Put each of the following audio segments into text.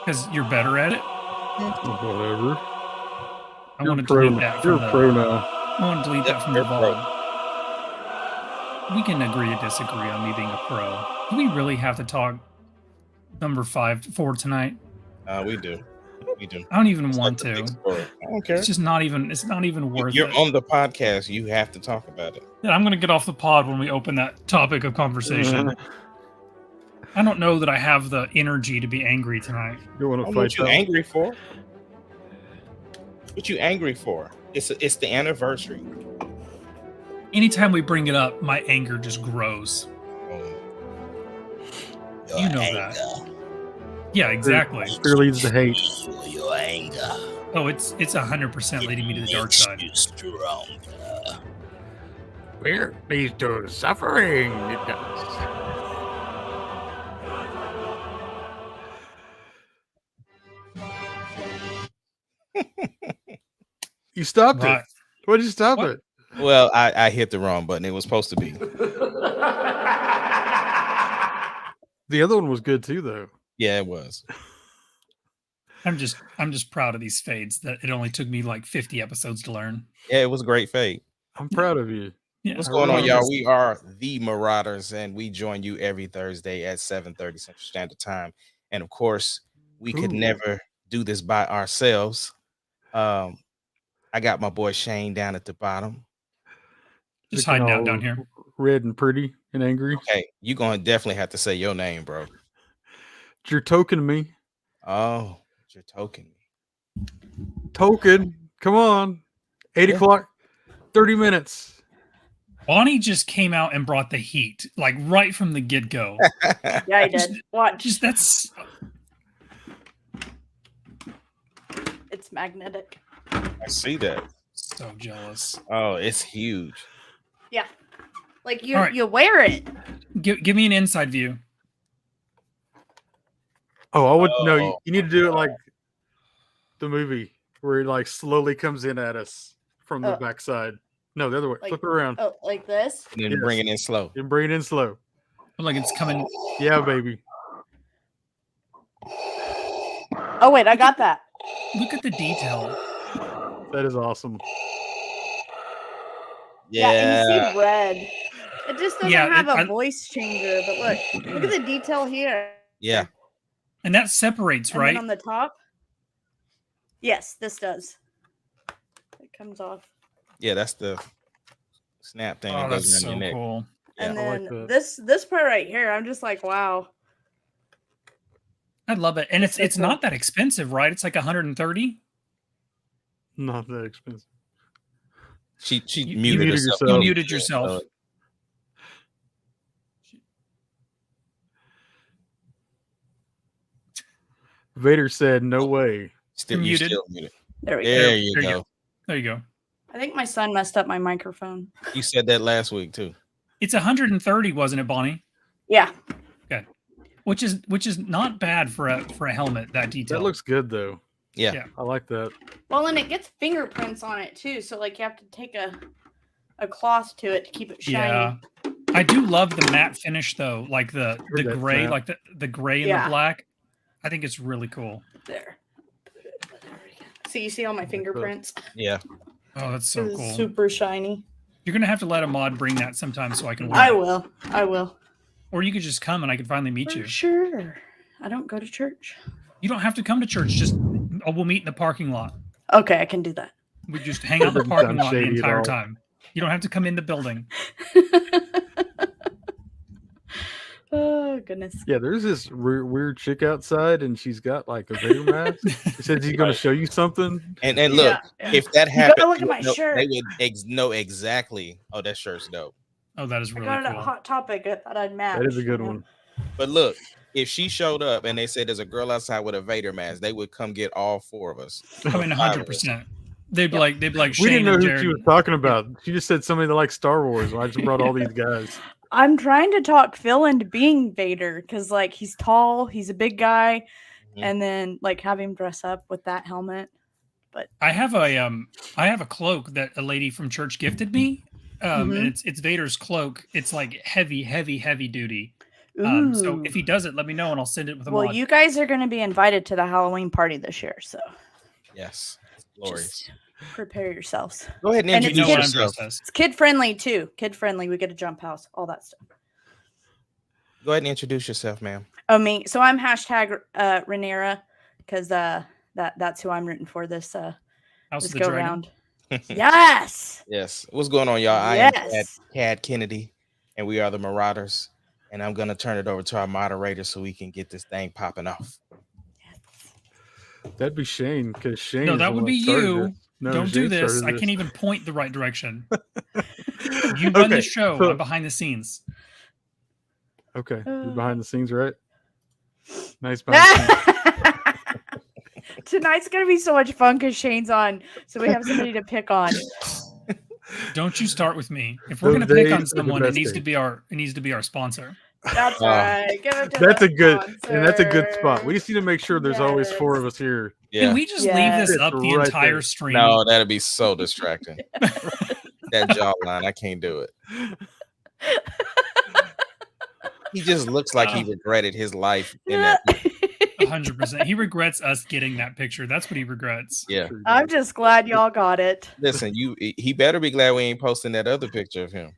Because you're better at it. Whatever. I want to delete that from You're the. a pro now. I want to delete that from the You're pro. vault. We can agree to disagree on me being a pro. Do we really have to talk number 5 for tonight? We do. We do. I don't even It's want like the to. big story. I don't care. It's just not even. It's not even worth You're it. on the podcast. You have to talk about it. Yeah, I'm gonna get off the pod when we open that topic of conversation. I don't know that I have the energy to be angry tonight. You want to What fight you that? angry for? What you angry for? It's the anniversary. Anytime we bring it up, my anger just grows. You know that. Yeah, exactly. Fear leads to hate. Your anger. Oh, it's 100% leading me to the dark makes side. you stronger. Fear leads to suffering. It does. You stopped Right. it. Why did you stop What? it? Well, I hit the wrong button. It was supposed to be. The other one was good too, though. Yeah, it was. I'm just proud of these fades that it only took me like 50 episodes to learn. Yeah, it was a great fade. I'm proud of you. Yeah. What's I going on, really y'all? was- We are the Marauders, and we join you every Thursday at 7:30 Central Standard Time. And of course, we could Ooh. never do this by ourselves. I got my boy Shane down at the bottom. Just Looking hiding out all down here. Red and pretty and angry. Okay, you're gonna definitely have to say your name, bro. You're token me. Oh, you're token. Token. Come on. 8 Yeah. o'clock. 30 minutes. Bonnie just came out and brought the heat, like right from the get-go. Yeah, I did. Watch. Just that's It's magnetic. I see that. so jealous. Oh, it's huge. Yeah. Like you All right. you wear it. Give me an inside view. Oh, I would no. Oh, You need to do it like the movie where it like slowly comes in at us from the Oh. backside. No, the other way. Like- Flip it around Oh, like this? And then Yes. bring it in slow. and bring it in slow. Like it's coming. Yeah, baby. Oh wait, I got that. Look at the detail. That is awesome. Yeah, and Yeah. you see red. It just doesn't Yeah, have it- a I- voice changer, but look at the detail here. Yeah. And that separates, And right? then on the top. Yes, this does. It comes off. Yeah, that's the snap thing Oh, that goes that's around so your neck. cool. And I like then that. this part right here, I'm just like, wow. I love it. And That's it's so not that expensive, right? It's like 130. Not that expensive. She You muted muted herself. yourself. You muted yourself. Vader said, "No way." Still, You're you muted. still muted. There we go. There you There you go. There you go. I think my son messed up my microphone. You said that last week too. It's 130, wasn't it, Bonnie? Yeah. Which is not bad for a helmet that detail. That looks good though. Yeah. Yeah. I like that. Well, and it gets fingerprints on it too, so like you have to take a cloth to it to keep it shiny. Yeah. I do love the matte finish though, like the Heard that gray, tap. like the gray and Yeah. the black. I think it's really cool. There. So you see all my fingerprints? Yeah. Oh, that's so It's cool. super shiny. You're gonna have to let a mod bring that sometime so I can wear I it. will. I will. Or you could just come and I could finally meet For you. sure. I don't go to church. You don't have to come to church. Just we'll meet in the parking lot. Okay, I can do that. We just hang out in the Doesn't parking sound lot the shady at entire all. time. You don't have to come in the building. Oh goodness. Yeah, there's this weird chick outside, and she's got like a Vader mask. She said she's going to show you something. And look, Yeah, yeah. if that You happened, gotta look at they my would know- shirt. They would know exactly. Oh, that shirt's dope. Oh, that is I really got it at cool. Hot Topic. I thought I'd match. That is a good you know? one. But look, if she showed up and they said there's a girl outside with a Vader mask, they would come get all four of us. I mean, 100%. They'd be like, We Shane didn't know and who Jared. she was talking about. She just said somebody that likes Star Wars. I just brought all these guys. I'm trying to talk Phil into being Vader because like he's tall, he's a big guy, Mhm. and then like have him dress up with that helmet. I have a cloak that a lady from church gifted me. Mhm. And it's Vader's cloak. It's like heavy duty. So if he does it, let me know and I'll send it with a Well, mod. you guys are going to be invited to the Halloween party this year, so Yes. Glorious. just prepare yourselves. Go ahead and And You it's introduce know what I'm yourself. dressed as. It's kid friendly too. Kid friendly. We get a jump house, all that stuff. Go ahead and introduce yourself, ma'am. Oh, me. So I'm hashtag Rhaenyra because that's who I'm rooting for this House this of the go Dragon. round. Yes. Yes. What's going on, y'all? I am Yes. Cad Kennedy, and we are the Marauders. And I'm gonna turn it over to our moderator so we can get this thing popping off. That'd be Shane, because Shane. No, is that the would one be that started you. this. No, Don't do Shane this. started I can't even point the right direction. You run Okay, the show. so- I'm behind the scenes. Okay, you're behind the scenes, right? Nice behind the scenes. Tonight's gonna be so much fun because Shane's on, so we have somebody to pick on. Don't you start with me. If we're Those gonna pick days on are the someone, it best needs to days. be our sponsor. That's right. Give it to That's the a good, and that's a good spot. sponsor. We just need to make sure there's always 4 of Yes. us here. Yeah. Can we just Yes. leave this It's up the right entire there. stream? No, that'd be so distracting. That jawline, I can't do it. He just looks like he regretted his life in that. 100%. He regrets us getting that picture. That's what he regrets. Yeah. I'm just glad y'all got it. Listen, he better be glad we ain't posting that other picture of him.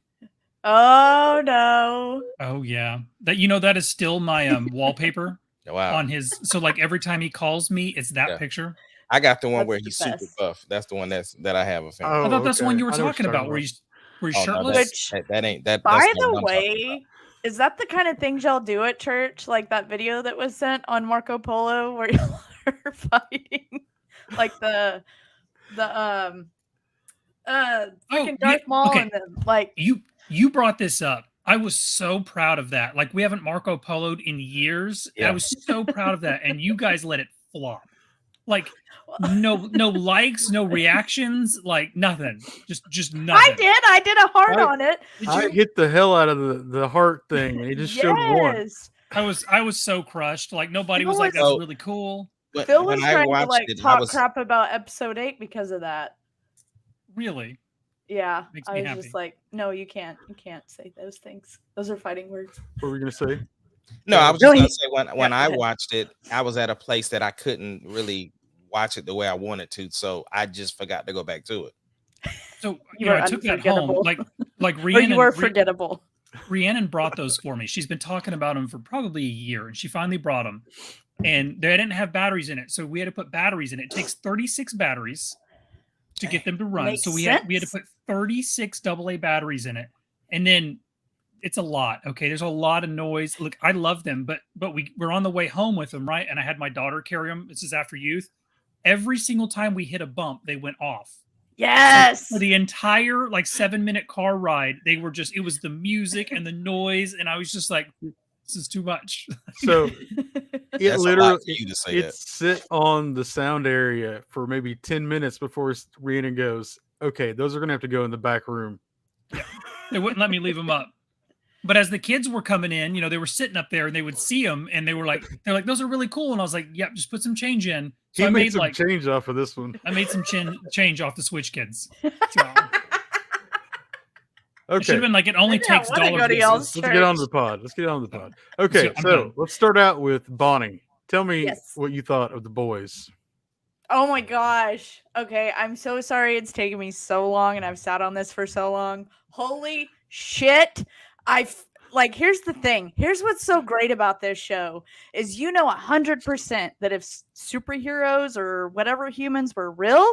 Oh no. Oh yeah. That that is still my wallpaper Wow. on his. So like every time he calls me, it's that Yeah. picture. I got the one That's where the he's super best. buff. That's the one that I have of him. Oh, I thought that's the one okay. you were I know what talking you're about. Where he's Oh, no, shirtless. Which- that ain't that. By that's not the what I'm talking way, is that the kind of things y'all do at church? Like that video that was sent on Marco Polo where y'all are fighting, like the freaking yeah, Darth Maul okay. and them. Like You brought this up. I was so proud of that. Like we haven't Marco Polo'd in years. Yeah. I was so proud of that, and you guys let it flop. Like no likes, no reactions, like nothing. Just nothing. I did a heart I- on it. I hit the hell out of the heart thing. And he just showed one. Yes. I was so crushed. Like nobody Phil was like, was- "That's Oh. really cool." about. Phil was When I trying to watched like it, I talk was crap about episode 8 because of that. Really. Yeah, Makes I me was happy. just like, no, you can't say those things. Those are fighting words. What were we gonna say? no. I was No, just gonna he- say when go I ahead. watched it, I was at a place that I couldn't really watch it the way I wanted to, so I just forgot to go back to it. So You are I took that home. unforgettable. Like Or Rhiannon, you are forgettable. Rhiannon brought those for me. She's been talking about them for probably a year, and she finally brought them. And they didn't have batteries in it, so we had to put batteries in it. It takes 36 batteries to get them to run. Makes So we had to sense. put 36 AA batteries in it, and then it's a lot. Okay, there's a lot of noise. Look, I love them, but we're on the way home with them, right? And I had my daughter carry them. This is after youth. Every single time we hit a bump, they went off. Yes. For the entire 7-minute car ride, they were just, it was the music and the noise, and I was just like, this is too much. So it That's a lot literally for you to say that. it sit on the sound area for maybe 10 minutes before Rhiannon goes, okay, those are gonna have to go in the back room. They wouldn't let me leave them up. But as the kids were coming in, they were sitting up there and they would see them and they're like, those are really cool. And I was like, yep, just put some change in. So He I made made some change off of this one. I made some change off the Switch kids. So it should Okay, have been like, it only I didn't takes wanna dollar go to y'all's pieces. let's get on to the pod. Let's get on to the pod. Okay, I'm so done. let's start out with Bonnie. Tell me Yes. what you thought of the boys. Oh my gosh. Okay, I'm so sorry it's taken me so long and I've sat on this for so long. Holy shit. Here's the thing. Here's what's so great about this show is 100% that if superheroes or whatever humans were real,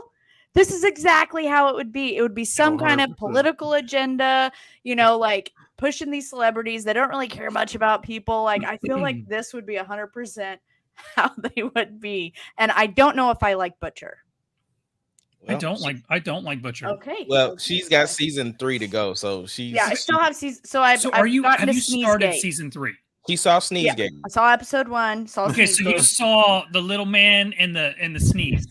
this is exactly how it would be. It would be some kind of 100%. political agenda, pushing these celebrities. They don't really care much about people. Like I feel like this would be 100% how they would be. And I don't know if I like Butcher. I Well, don't like Butcher. Okay. Well, okay, she's got sorry. season 3 to go, so she's Yeah, I still have season. So I've So I've gotten have to you started Sneezegate. season 3? she saw Sneeze Yeah. Game. I saw episode 1. Saw Okay, so you Sneezegate. saw the little man and the sneeze.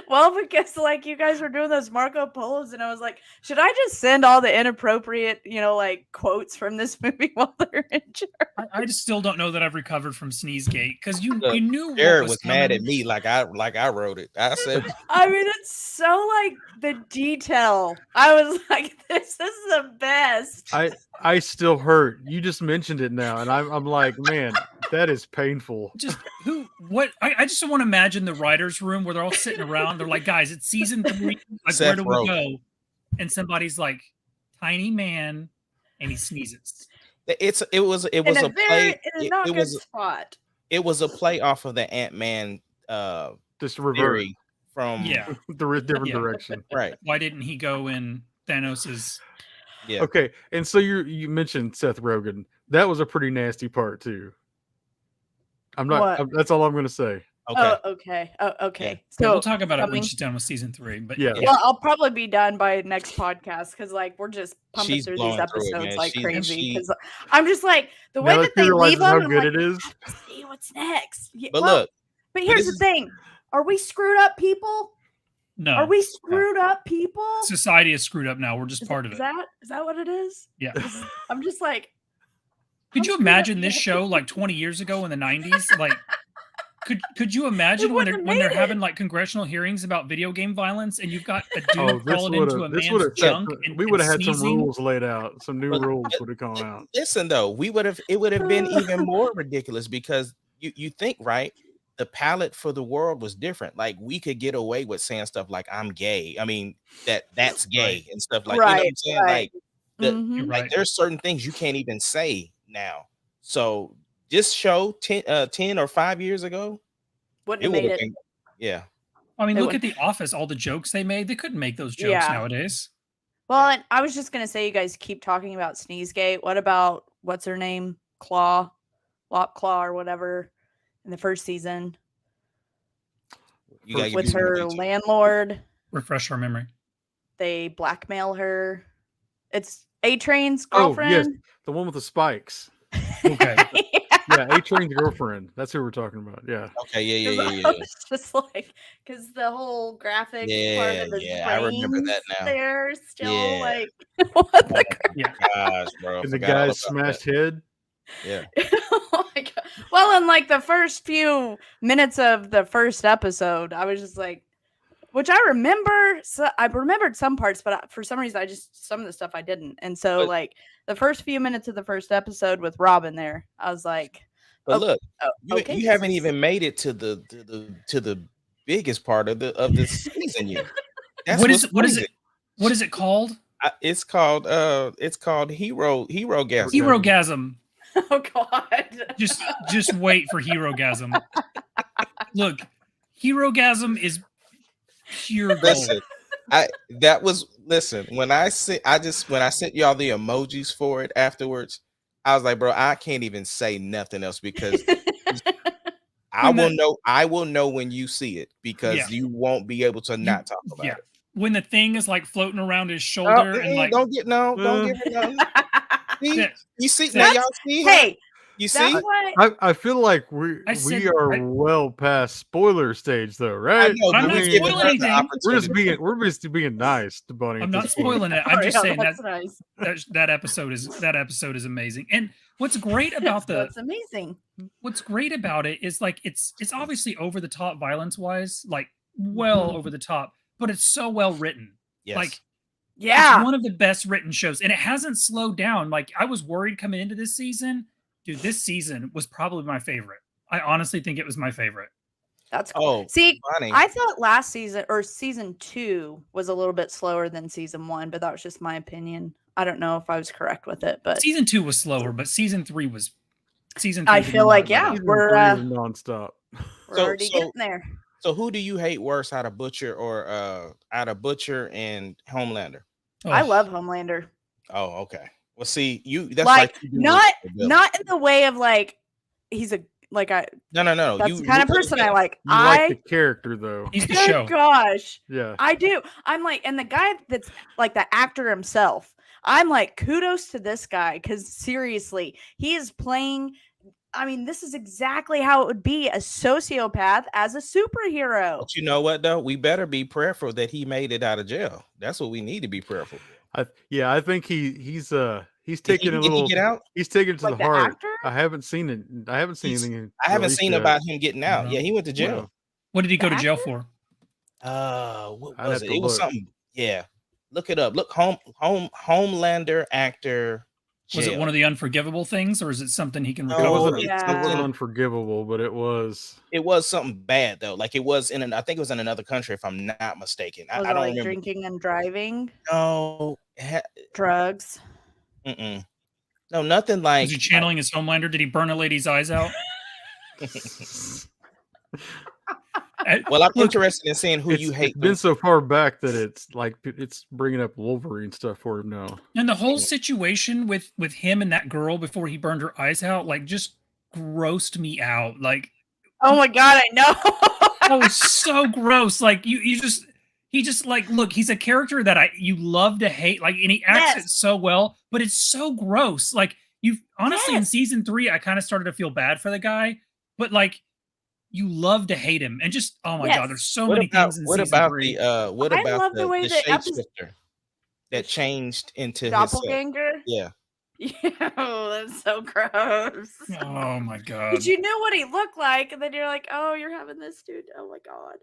Well, Well, because like you guys were doing those Marco Polos, and I was like, should I just send all the inappropriate, like quotes from this movie while they're in church? I just still don't know that I've recovered from Sneezegate because you Look, knew what Jared was mad coming. at me like I wrote it. I said, I mean, it's so like the detail. I was like, this is the best. I still hurt. You just mentioned it now, and I'm like, man, that is painful. Just what? I just want to imagine the writers' room where they're all sitting around. They're like, guys, it's season 3. Like, Seth where do we Rogen. go? And somebody's like, tiny man, and he sneezes. it was In a a play. very, in a not It good was spot. it was a play off of the Ant-Man Just revert theory from Yeah. the different Yeah. direction. right. Why didn't he go in Thanos's? Yeah. Okay, and so you mentioned Seth Rogen. That was a pretty nasty part too. What? That's all I'm going to say. Okay. Oh, okay. Oh, okay. Yeah, So we'll talk about it when coming- she's done with season 3. But Yeah. Well, I'll probably be done by next podcast because like we're just pumping She's through these blowing through it, episodes man. like She- crazy. she- Because I'm just like the way Now that that they you realize leave how them. I'm good like, it is. I have to see what's next. Yeah, But well, look, but here's this the is- thing: are we screwed up people? no, Are we screwed up people? society is screwed up now. We're just Is part of is it. that what it is? Yeah. I'm just like, Could I'm you screwed up imagine this now. show like 20 years ago in the 90s? Like, could you imagine when wouldn't they're have made having it. like congressional hearings about video game violence and you've got a dude Oh, crawling into a man's junk and, we would have and had some sneezing? rules laid out. Some new But- rules would have come out. listen though, it would have been even more ridiculous because you think, right? The palette for the world was different. Like we could get away with saying stuff like "I'm gay." I mean, that's gay and stuff like you know what I'm Right, saying. right. Like the- Mhm. You're right. like there's certain things you can't even say now. So this show 10 or 5 years ago, Wouldn't it have would made have it. been yeah. I mean, It look would- at The Office, all the jokes they made. They couldn't make those jokes Yeah. nowadays. Well, and I was just gonna say, you guys keep talking about Sneezegate. What about what's her name, Lop Claw or whatever, in the first season You gotta give with me more her detail. landlord? Refresh our memory. They blackmail her. It's A-Train's Oh, girlfriend. yes. The one with the spikes. Okay. Yeah, A-Train's girlfriend. That's who we're talking about. Yeah. Okay, yeah, 'Cause yeah, I yeah, yeah. was just like, because the whole graphic part Yeah, of his yeah, I remember that brains now. there still Yeah. like what the Yeah. Gosh, bro. I And the forgot all guy's about smashed head. that. Yeah. oh my God. Well, in like the first few minutes of the first episode, I was just like, which I remember. So I remembered some parts, but for some reason, some of the stuff I didn't. And so, But- like the first few minutes of the first episode with Robin, there, I was like, But Oh, look, oh, you, okay, you this haven't is- even made it to the biggest part of this season yet. That's What what's is it? crazy. What is it called? It's called Hero Gas. Hero- Herogasm. oh God, Just wait for Herogasm. Look, Herogasm is pure gold. Listen, when I sent y'all the emojis for it afterwards, I was like, bro, I can't even say nothing else because I will know when you see it because Yeah. you won't be able to not talk about Yeah. it. When the thing is like floating around his Oh, shoulder and like don't give it nothing. See? Yeah. You see now That's- y'all see her? hey, You that's see? what. I feel like we I said- are I- well past spoiler stage though, I right? know, I'm but not we're giving spoiling her the anything. opportunity. We're just being nice to Bunny. I'm at not this point. spoiling it. I'm just saying that's nice. that episode is amazing. And what's great about That's amazing. what's great about it is like it's obviously over the top violence wise, like well Mhm. over the top, but it's so well written. Yes. Like Yeah. it's one of the best written shows, and it hasn't slowed down. Like I was worried coming into this season, dude. This season was probably my favorite. I honestly think it was my favorite. That's cool. Oh, See, Bonnie. I thought last season or season 2 was a little bit slower than season 1, but that was just my opinion. I don't know if I was correct with it, but Season 2 was slower, but season 3 was season. I 3 did feel not like, get yeah, better. Season we're, 3 uh, is nonstop. we're So- already so- getting there. So who do you hate worse out of Butcher or out of Butcher and Homelander? I Oh, love Homelander. Oh, okay. Well, see, that's Like, you do with not the villain. not in the way of like he's a like I no. that's you, the kind of you- person I like. You like the character though. he's the Good show. gosh. Yeah. I do. I'm like, and the guy that's like the actor himself, I'm like, kudos to this guy because seriously, he is playing I mean, this is exactly how it would be a sociopath as a superhero. But you know what though? We better be prayerful that he made it out of jail. That's what we need to be prayerful. I think he's Did taking a did he little. get out? He's taking it to Like the the heart. actor? I haven't seen it. I haven't seen He's- anything. I haven't released seen yet. about him getting out. No. Yeah, he went to jail. What did he go The to jail actor? for? What I'd was have it? to It was look. something. Yeah, look it up. Look, Homelander actor. Was it jail. one of the unforgivable things, or is it something he can No, It recover? wasn't. from? it's It wasn't Yeah. unforgivable, but it was. It was something bad though. Like it was in I think it was in another country, if I'm not mistaken. Was I it don't like remember. drinking and driving, No, drugs? no, nothing like. Was he channeling his Homelander? Did he burn a lady's eyes out? Well, I'm Look, interested in seeing who you hate. It's been so far back that it's like it's bringing up Wolverine stuff for him now. and the whole situation with him and that girl before he burned her eyes out, like, just grossed me out. Like, Oh my god, I know. that was so gross. Like, he just like, look, he's a character that you love to hate. Like, and he acts it Yes. so well, but it's so gross. Like, you honestly in Yes. season 3, I kind of started to feel bad for the guy, but like, you love to hate him, and just oh my Yes. god, there's so What many about things in what season about 3. what I about love the way that shapeshifter that changed into his Doppelganger. yeah. Yeah, that's so gross. Oh my god. Because you knew what he looked like, and then you're like, oh, you're having this dude. Oh my god.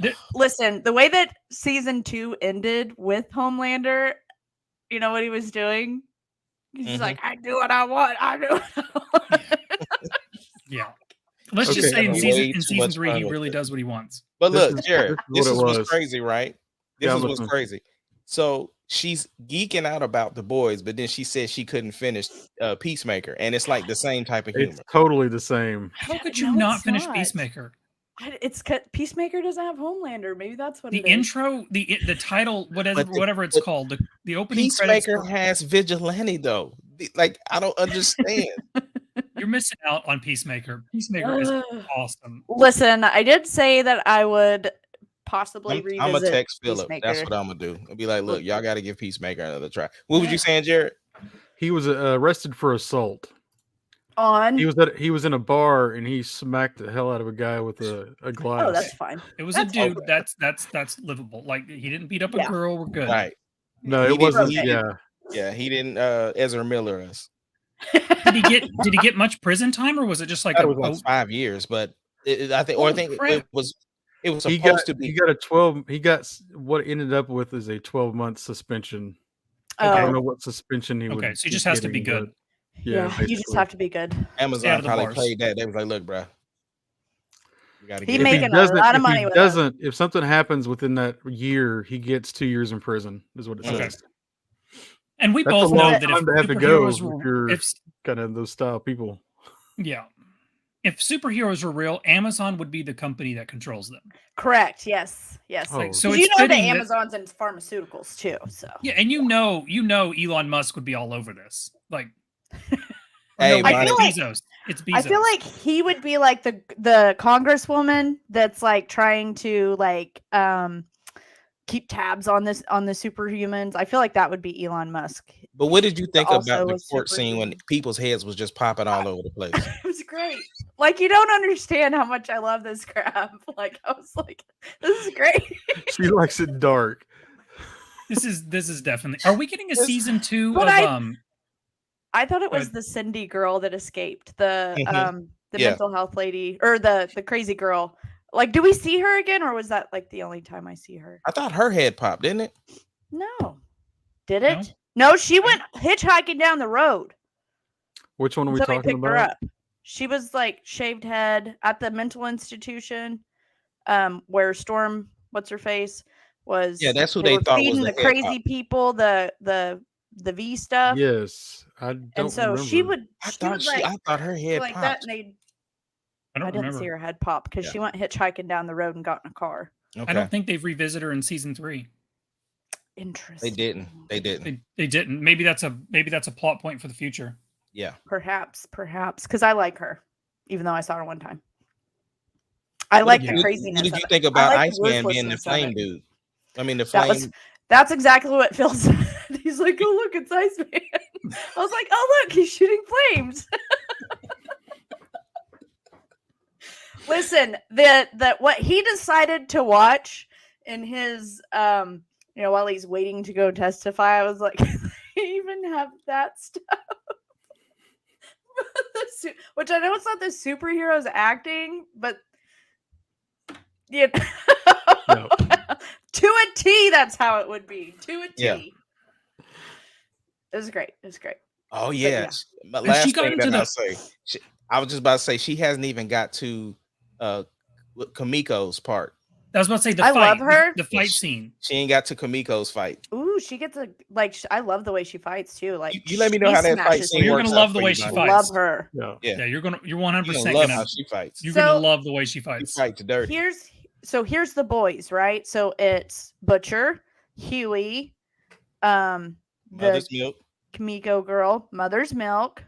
The- Listen, the way that season 2 ended with Homelander, you know what he was doing? He's just Mhm. like, I do what I want. I do what I want. Yeah. Let's just Okay. say in Way season too much 3 fun he with really it. does what he wants. But This look, is- Jared, this this is is what it what's was. crazy, right? This Yeah, is I'm what's listening. crazy. So she's geeking out about the boys, but then she said she couldn't finish Peacemaker, and it's like the same type of humor. It's totally the same. How could No, you not it's finish not. Peacemaker? It's Peacemaker doesn't have Homelander. Maybe that's what The it is. intro, the title, But whatever it's but called, the opening credits. Peacemaker has vigilante though. Like I don't understand. You're missing out on Peacemaker. Peacemaker is Ugh. awesome. Listen, I did say that I would possibly I'm revisit gonna text Philip. That's Peacemaker. what I'm gonna do. I'll be like, look, y'all got to give Peacemaker another try. What was you saying, Jared? He was arrested for assault. On. He was in a bar and he smacked the hell out of a guy with a glass. Oh, that's fine. It was That's a dude. okay. That's livable. Like, he didn't beat up a Yeah. girl. We're good. Right. No, He it wasn't. didn't- Yeah, Yeah, he didn't Ezra Miller us. Did he get much prison time, or was it just like That a was like 5 years, but I think, or I Holy think crap. it was supposed he got to be. he got a 12. He got what ended up with is a 12-month suspension. I don't Oh, know what suspension he would. okay? So he just has to be getting, good. but yeah. You just basically. have to be good. Stay out Amazon of the probably bars. played that. They was like, look, bro, you got to He get If making a lot of if money he with doesn't, if something happens within that year, he gets 2 years in prison. Is what it Okay. says. And we That's both a know long that if time to have to go superheroes if were, you're if kind of those style people. yeah, if superheroes were real, Amazon would be the company that controls them. Correct. Yes. Yes. Oh, Like, so 'Cause it's you know that fitting that- Amazon's in pharmaceuticals too. So Yeah, and you know, Elon Musk would be all over this. Like, Hey, no, I feel like- it's Bezos. It's Bezos. I feel like he would be like the congresswoman that's like trying to like keep tabs on the superhumans. I feel like that would be Elon Musk. But what did you think Also about the a court scene when superhuman. people's heads was just popping all over the place? It was great. Like, you don't understand how much I love this crap. Like, I was like, this is great. She likes it dark. this is definitely. Are we getting a This- season 2 But of I thought it Go was ahead. the Cindy girl that escaped, the Mhm. the Yeah. mental health lady, or the crazy girl. Like, do we see her again, or was that like the only time I see her? I thought her head popped, didn't it? No. Did No? it? No, she went hitchhiking down the road. Which one are we Somebody talking picked her about? up. She was like shaved head at the mental institution, where Storm, what's her face, was. Yeah, that's who they were thought was feeding the the head crazy people the V stuff. Yes, I don't and so remember. she would. I she thought would, like, I thought her head like that, popped. and they. I don't I didn't remember. see her head pop because Yeah. she went hitchhiking down the road and got in a car. I Okay, don't think they've revisited her in season 3. Interesting. they didn't. They didn't. They didn't. Maybe that's a plot point for the future. Yeah. Perhaps, because I like her, even though I saw her one time. I like Yeah. the craziness. What did of you it. think about like the Iceman being the ruthlessness of flame it. dude? I mean, the That flame. was That's exactly what Phil said. He's like, "Oh look, it's Iceman." I was like, "Oh look, he's shooting flames." Listen, that what he decided to watch in his while he's waiting to go testify, I was like, they even have that stuff. Which I know it's not the superheroes acting, but yeah, No. to a T, that's how it would be. To a T. Yeah. It was great. It was great. Oh yeah. yeah. My And last she got thing into that the- I'll say. I was just about to say she hasn't even got to Kamiko's part. I was about to say the I fight. love her. The fight scene. She ain't got to Kamiko's fight. Ooh, she gets a I love the way she fights too. Like You let me know she how that fight smashes scene Well, you're works. gonna out love the for way you, she Bonnie. fights. Love her. Yeah. Yeah. Yeah, you're You 100% gonna love gonna how she fights. you're So- gonna love the way she She fights. fights dirty. Here's the boys, right? So it's Butcher, Huey, the Mother's milk. Kimiko girl, Mother's Milk,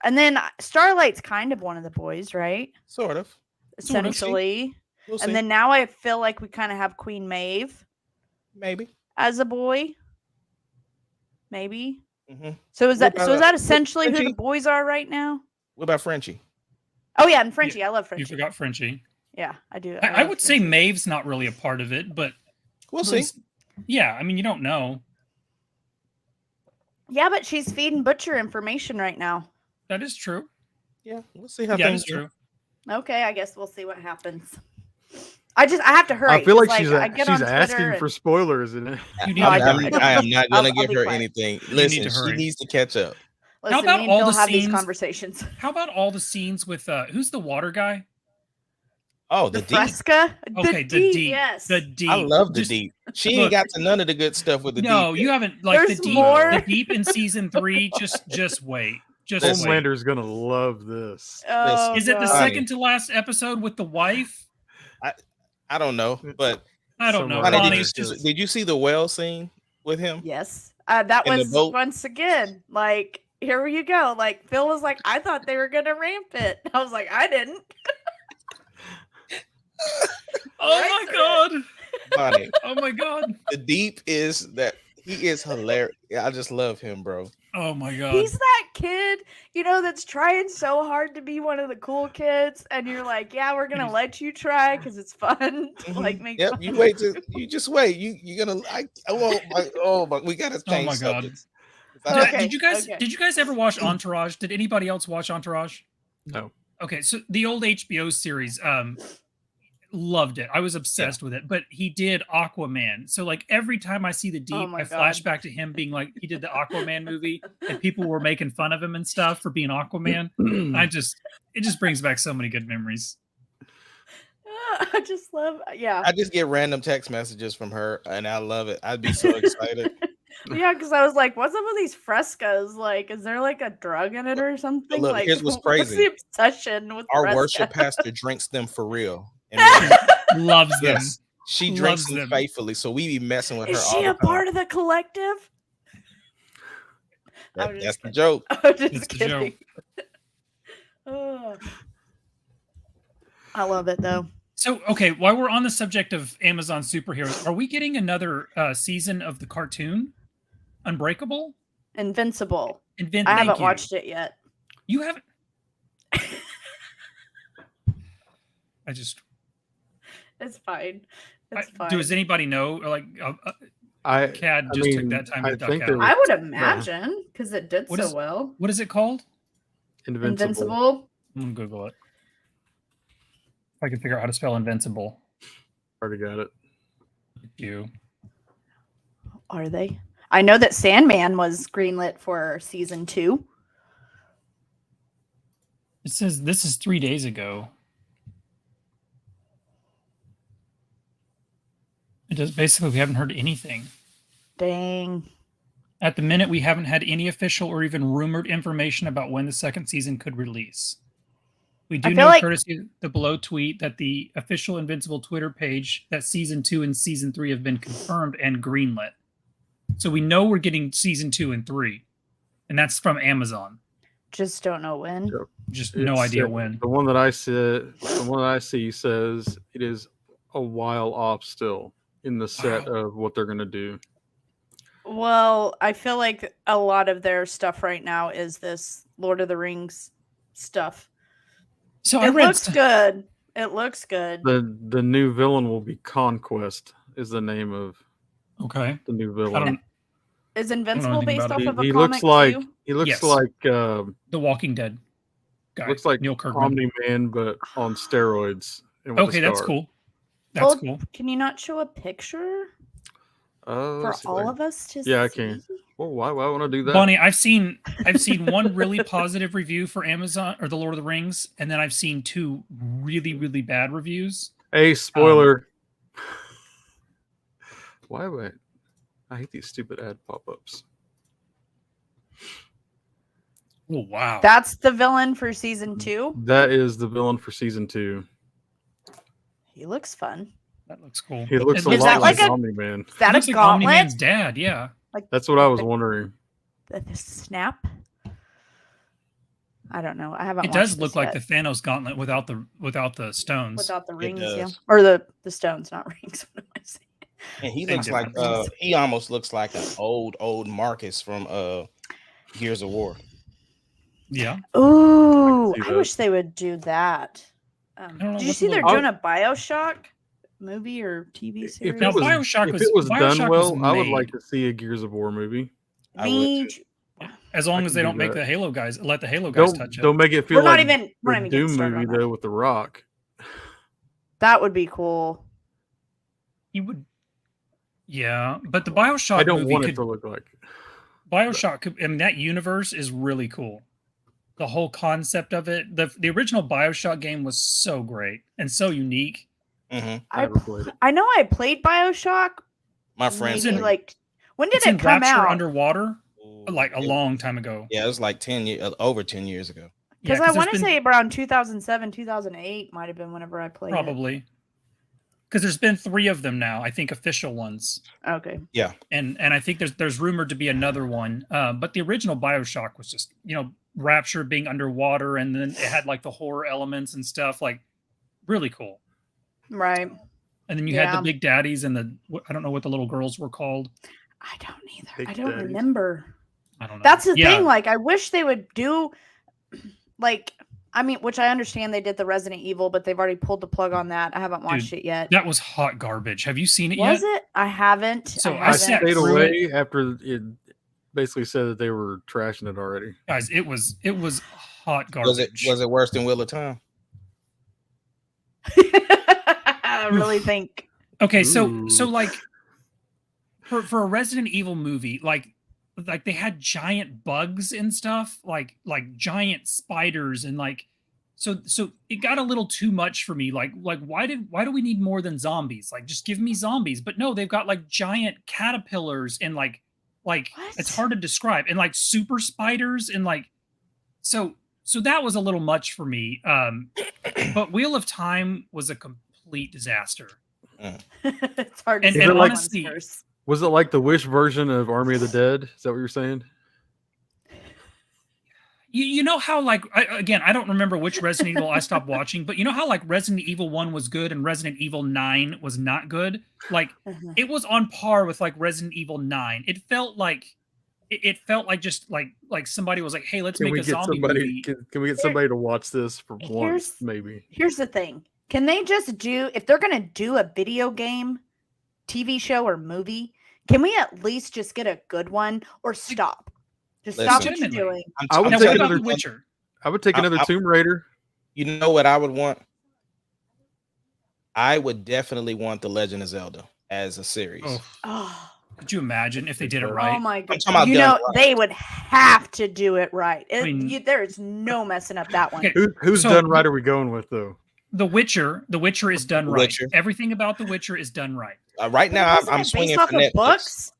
and then Starlight's kind of one of the boys, right? Sort of. Sort of. Essentially. We'll see. And then now I feel like we kind of have Queen Maeve maybe. as a boy. Maybe. Mhm. So is What that about, essentially who Frenchie? the boys are right now? What about Frenchie? Oh yeah, and Frenchie. I love You Frenchie. forgot Frenchie. Yeah, I do. I love would say Frenchie. Maeve's not really a part of it, but We'll see. yeah, I mean you don't know. Yeah, but she's feeding Butcher information right now. That is true. Yeah, we'll see how Yeah, things that's go. true. Okay, I guess we'll see what happens. I have to hurry. I feel 'cause, like she's I get on she's Twitter asking and- for spoilers in it. You need No, I to don't. hurry. I am not I'll gonna give be her quiet. anything. need Listen, to she hurry. needs to catch up. Listen, about me and all Phil the have these scenes- conversations. How about all the scenes with who's the water guy? Oh, The the deep. Fresca? Okay, the deep. Yes. The deep. I love the Just- deep. She look. ain't got to none of the good stuff with the No, deep. you haven't like There's the deep. more. The deep in season 3. Just wait. Just wait. Homelander's gonna love this. Oh, Is it the God. second to last episode with the wife? I don't know, but I don't know. Somewhere Bonnie, around Bonnie, there. did you see the well scene with him? Yes. That In the was boat? once again, like, here you go. Like, Phil was like, I thought they were going to ramp it. I was like, I didn't. oh my god. Bonnie, Oh my god. the deep is that he is hilarious. I just love him, bro. Oh my god. He's that kid, that's trying so hard to be one of the cool kids. And you're like, yeah, we're going to He's- let you try because it's fun to, like, Mhm. make Yep, fun you of wait him. you just wait. You're gonna we gotta Oh change my God. subjects. Okay, Did you guys okay. did you guys ever watch Entourage? Did anybody else watch Entourage? No. Okay, so the old HBO series, loved it. I was obsessed with it. But he did Aquaman. So like every time I see the deep, my I God. flash back to him being like he did the Aquaman movie and people were making fun of him and stuff for being Aquaman. It just brings back so many good memories. I just love, yeah. I just get random text messages from her and I love it. I'd be so excited. Yeah, because I was like, what's up with these frescoes? Like, is there like a drug in it or something? look, like, here's what's What's crazy. the obsession with Our Fresca? worship pastor drinks them for real. And Loves them. yes, she Loves drinks them them. faithfully. So we be messing with her Is all she the a time. part of the collective? I'm just That's the kidding. joke. I'm just It's the kidding. Oh. I love it though. So, okay, while we're on the subject of Amazon superheroes, are we getting another season of the cartoon Unbreakable? Invincible. I Thank haven't you. watched it yet. You haven't? I just It's fine. It's fine. does anybody know? Or like Cad I just took mean, that time I to duck think out. there I would imagine because it did What so is- well. What is it called? Invincible. I'm gonna Google it. If I can figure out how to spell invincible. Already got it. You. Are they? I know that Sandman was greenlit for season 2. It says this is 3 days ago. It does basically we haven't heard anything. Dang. At the minute, we haven't had any official or even rumored information about when the second season could release. We do feel know, like- courtesy of the below tweet, that the official Invincible Twitter page that season 2 and season 3 have been confirmed and greenlit. So we know we're getting season 2 and 3, and that's from Amazon. Just don't know when. Yep. Just no idea when. The one that I see says it is a while off still in the set of what they're gonna do. Well, I feel like a lot of their stuff right now is this Lord of the Rings stuff. So I It read. looks good. It looks good. The new villain will be Conquest. Is the name of Okay. the new I villain. don't. Is Invincible anything based about off it. of a He comic looks like too? Yes. The Walking Dead guy. looks like Neil Kirkman. Omni Man, but on steroids. And with a Okay, that's scar. cool. That's Well, cool. Can you not show a picture for let's see if all I- of us to Yeah, I see? can. Well, why I want to do that? Bonnie, I've seen one really positive review for Amazon or the Lord of the Rings, and then I've seen 2 really, really bad reviews. Hey, spoiler. Why would I hate these stupid ad pop-ups? Oh wow. That's the villain for season 2. That is the villain for season 2. He looks fun. That looks cool. He looks a Is lot that like like a- Omni Man. Is that Looks a like gauntlet? Omni-Man's dad, yeah. That's what I was wondering. The snap? I don't know. I haven't. It does watched look this like yet. the Thanos gauntlet without the stones. Without the It rings, yeah, does. or the stones, not rings. What am I saying? And he Same looks like difference. he almost looks like an old Marcus from Gears of War. Yeah. Ooh, see I that. wish they would do that. don't know Did you what see the they're little- doing a Bioshock movie or TV series? If Now, it was, Bioshock if was- it was Bioshock done was well, I would made. like to see a Gears of War movie. I would Me, too. As long I as can they do don't make that. the Halo guys let the Halo guys touch it. Don't make it feel we're not like even we're not the even getting Doom started movie on that. though with The Rock. That would be cool. You would. Yeah, but the Bioshock I don't movie want could it to look like. Bioshock could, I mean, that universe is really cool. The whole concept of it. The original Bioshock game was so great and so unique. Hmm I never played it. I know I played Bioshock. My friends, Maybe in- like when did It's in it come Rapture out? Underwater, like a It- long time ago. Yeah, it was like 10 years, over 10 years ago. Because Yeah, I 'cause want to there's been- say around 2007, 2008 might have been whenever I played probably because there's been 3 of them now. I think official ones. it. Okay. and I think there's rumored to be another one. But the original Bioshock was just Rapture being underwater, and then it had like the horror elements and stuff, like really cool. Right. And then you had Yeah. the big daddies and I don't know what the little girls were called. I don't either. Big I don't Daddies. remember. I don't know. That's the Yeah, thing. Like, I wish they would do, like, I mean, which I understand they did the Resident Evil, but they've already pulled the plug on that. I haven't watched it yet. that was hot garbage. Have you seen it Was yet? it? I haven't. So I I haven't. sat stayed through away after it basically said that they were trashing it already. Guys, it was hot garbage. Was it worse than Wheel of Time? I really think. Okay, so Ooh. like for a Resident Evil movie, like they had giant bugs and stuff, like giant spiders and like so it got a little too much for me. Like why do we need more than zombies? Like just give me zombies. But no, they've got like giant caterpillars and like it's What? hard to describe, and like super spiders and like so that was a little much for me. But Wheel of Time was a complete disaster. It's hard to And- say and what one's honestly- worse. Was it like the Wish version of Army of the Dead? Is that what you're saying? You know how like again, I don't remember which Resident Evil I stopped watching, but you know how like Resident Evil 1 was good and Resident Evil 9 was not good? Like Mhm. it was on par with like Resident Evil 9. It felt like just like somebody was like, "Hey, let's Can make we a get zombie somebody? movie." Can we get somebody to watch this for once? Here's- Maybe. Here's the thing. Can they just do, if they're going to do a video game, TV show, or movie, can we at least just get a good one or stop? Just stop what you're Legitimately. doing. I'm, I would Now, take what about another- The Witcher? I would take I- another I- Tomb Raider. You know what I would want? I would definitely want The Legend of Zelda as a series. Oh, Oh, could you imagine if they did it Oh right? oh my god. talking about You done know, right. they would have to do it right. mean- There is no messing up that one. Okay, Who's So- done right are we going with though? The Witcher is done The right. Witcher. Everything about The Witcher is done right. Right But now, isn't I'm it swinging based for off of Netflix. books?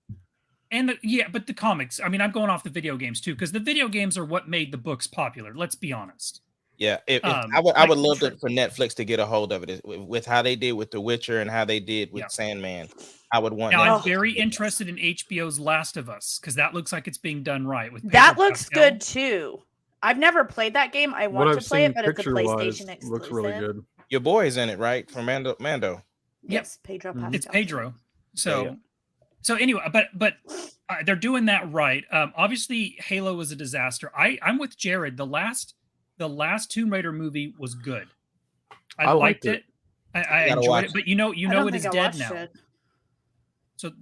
And but the comics. I mean, I'm going off the video games too, because the video games are what made the books popular. Let's be honest. Yeah, if I like would love for- for Netflix to get a hold of it with how they did with The Witcher and how they did with Yeah. Sandman. I would want Now, that. I'm very interested in HBO's Last of Us because that looks like it's being done right. With That Pedro looks Pascal. good too. I've never played that game. I What want I've to play seen it, but it's a picture-wise PlayStation exclusive. looks really good. Your boy is in it, right? From Mando. Yes, Pedro Pascal. It's Pedro. So, Yeah. so anyway, but they're doing that right. Obviously, Halo was a disaster. I'm with Jared. The the last Tomb Raider movie was good. I I liked liked it. it. I gotta enjoyed watch it, but you I know don't it think is I dead watched now. it.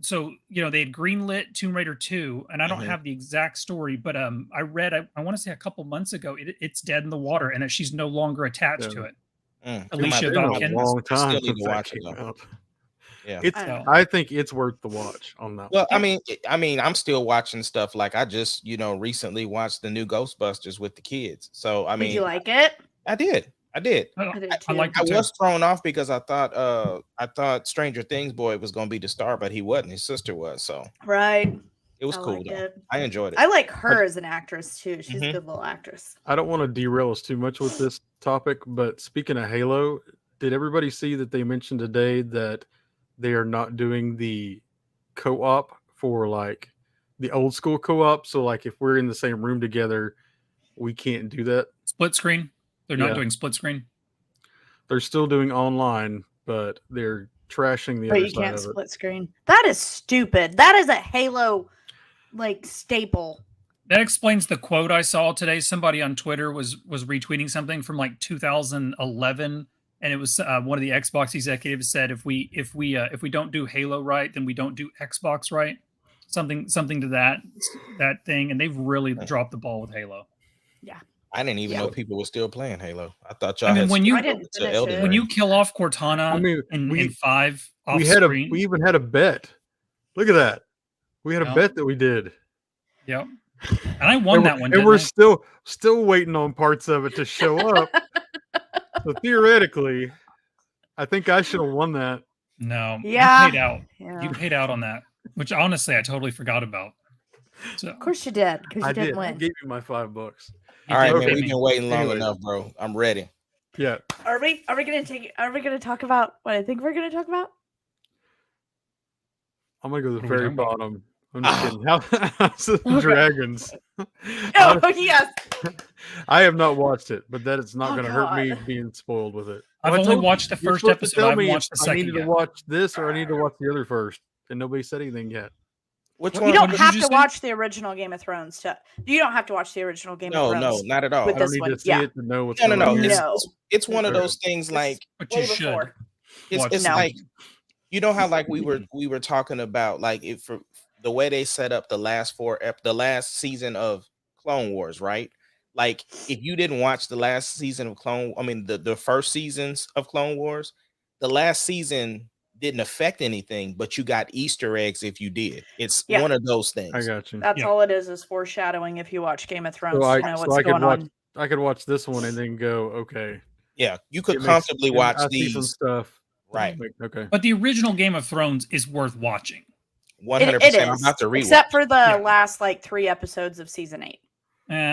So they had greenlit Tomb Raider 2, and I don't Mhm. have the exact story, but I read I want to say a couple months ago it's dead in the water, and that she's no longer attached to Yeah. it. I'm Alicia It's about been to- a Valkins. long I still time need since to that watch it, came though. out. Yeah. It's. I don't know. I think it's worth the watch on that. Well, Yeah. I mean, I'm still watching stuff. Like I just, recently watched the new Ghostbusters with the kids. So I Did you mean, like it? I did. I did. I did I too. liked I it too. was thrown off because I thought Stranger Things boy was gonna be the star, but he wasn't. His sister was. So Right. it was I cool liked though. it. I enjoyed it. I like her as an actress too. She's Mhm. a good little actress. I don't want to derail us too much with this topic, but speaking of Halo, did everybody see that they mentioned today that they are not doing the co-op for like the old school co-op? So like if we're in the same room together, we can't do that. Split screen. They're not Yeah. doing split screen. They're still doing online, but they're trashing the But other you side can't of it. split screen. That is stupid. That is a Halo like staple. That explains the quote I saw today. Somebody on Twitter was retweeting something from like 2011, and it was one of the Xbox executives said, if we don't do Halo right, then we don't do Xbox right. Something to that thing, and they've really dropped the ball with Halo. I didn't even Yeah. know people were still playing Halo. I thought y'all I mean, had when you- I didn't switched to finish Elden it. When Ring. you kill off Cortana I mean, in 5 off we had screen, we even had a bet. Look at that. We had a Yeah. bet that we did. yep. And I won and that we're, one. and Didn't we're I? still waiting on parts of it to show up. So theoretically, I think I should have won that. No, Yeah. you paid out. Yeah. You paid out on that, which honestly I totally forgot about. So Of course you did, because you I didn't did. I win. gave you my $5. you All right, did man. pay We've me. been waiting long Anyway. enough, bro. I'm ready. Yeah. Are we gonna talk about what I think we're gonna talk about? I'm gonna go to the What are we very talking about? bottom. I'm just kidding. House of the Okay. Dragons. Oh yes. I have not watched it, but that is not Oh, going to hurt me God. being spoiled with it. I've Well, I only told- watched the you're first supposed to episode. tell I haven't me if watched the I second needed yet. to watch this or I need to watch the other first, and nobody said anything yet. Which What- one? You don't did you have just to say? watch the original Game of Thrones to. You don't have to watch the original Game No, of Thrones. not at all. With I don't this need one, to see yeah. it to know what's No, no, going no. on. It's, No. it's one of Okay. those things like But you Way should. before. Watch it's No. like you know how like we were talking about like if for the way they set up the last the last season of Clone Wars, right? Like if you didn't watch the last season of the first seasons of Clone Wars, the last season didn't affect anything, but you got Easter eggs if you did. It's Yeah. one of those things. I got you. That's Yeah. all it is foreshadowing. If you watch Game of Thrones, I- to know so what's I could going watch- on. I could watch this one and then go, okay. Yeah, you could it makes- comfortably watch I see some these. stuff. Right. Like, okay. But the original Game of Thrones is worth watching. 100%. I'm is, about to rewatch. except for the Yeah. last like 3 episodes of season 8.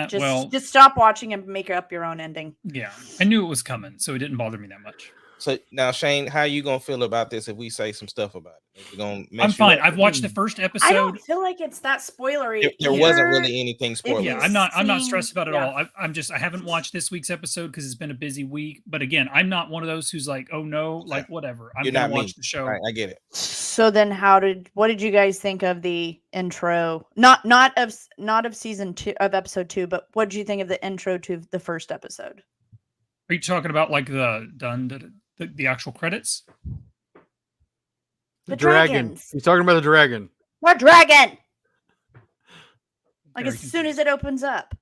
Just stop watching and make up your own ending. Yeah, I knew it was coming, so it didn't bother me that much. So now, Shane, how you gonna feel about this if we say some stuff about it? Is it gonna mess I'm you fine. up? I've watched the first I episode. don't feel like it's that spoilery. There wasn't either. really anything spoiler. Yeah, you I'm not seen- stressed about it yeah. all. I haven't watched this week's episode because it's been a busy week. But again, I'm not one of those who's like, oh no, like whatever. I'm You're gonna not me. watch the show. Right, I get it. So then, what did you guys think of the intro? Not of season 2 of episode 2, but what did you think of the intro to the first episode? Are you talking about like the actual credits? The The dragon. dragons. He's talking about the dragon. What dragon? Like Very as soon as it opens up.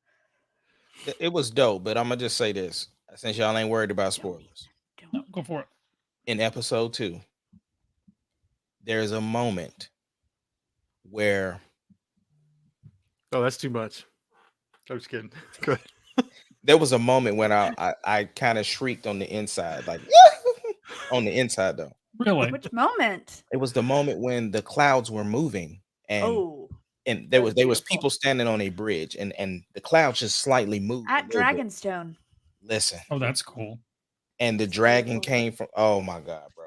It was dope, but I'm gonna just say this since y'all ain't worried about spoilers. No, go for it. In episode 2, there's a moment where Oh, that's too much. I'm just kidding. Good. there was a moment when I kind of shrieked on the inside, like on the inside though. Really? Which moment? It was the moment when the clouds were moving and there was beautiful. people standing on a bridge and the clouds just slightly moved At a little bit. Dragonstone. Listen, Oh, that's cool. and the dragon came from. Oh my god, bro!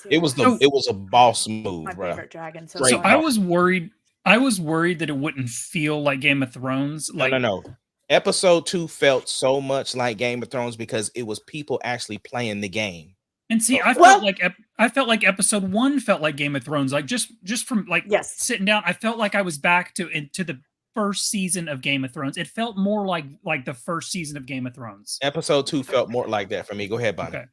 Seriously. It was a boss move, my bro. favorite dragon. So Great So sorry. I help. was worried. I was worried that it wouldn't feel like Game of Thrones. Like No. Episode 2 felt so much like Game of Thrones because it was people actually playing the game. And see, I Well- felt like episode 1 felt like Game of Thrones. Like just from like Yes. sitting down, I felt like I was back into the first season of Game of Thrones. It felt more like the first season of Game of Thrones. Episode 2 felt more like that for me. Go ahead, Bonnie. Okay.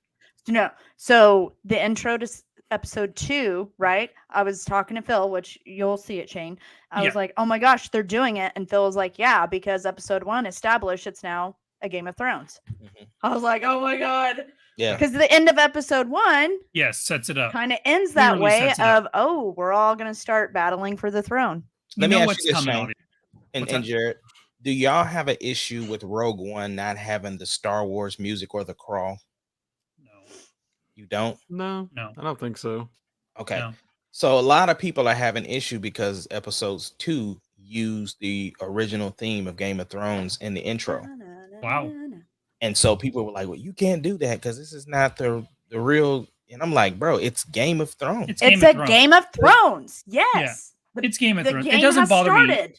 No. So the intro to episode 2, right? I was talking to Phil, which you'll see it, Shane. I was Yeah. like, oh my gosh, they're doing it. And Phil was like, yeah, because episode 1 established it's now a Game of Thrones. Mhm. I was like, oh my God. Yeah. Because the end of episode 1 Yes, sets it up. kind of ends that Clearly way sets it up. of, oh, we're all going to start battling for the throne. You Let me know ask what's you this, coming, Shane. obviously. And, What's and that? Jared, do y'all have an issue with Rogue One not having the Star Wars music or the crawl? No, You don't? No, no, I don't think so. Okay. no. So a lot of people are having issue because episodes 2 used the original theme of Game of Thrones in the intro. Wow. And so people were like, well, you can't do that because this is not the real. And I'm like, bro, it's Game of Thrones. It's Game a of Thrones. Game of Thrones. Yes. The, It's Game of the Thrones. game It doesn't has bother me. started.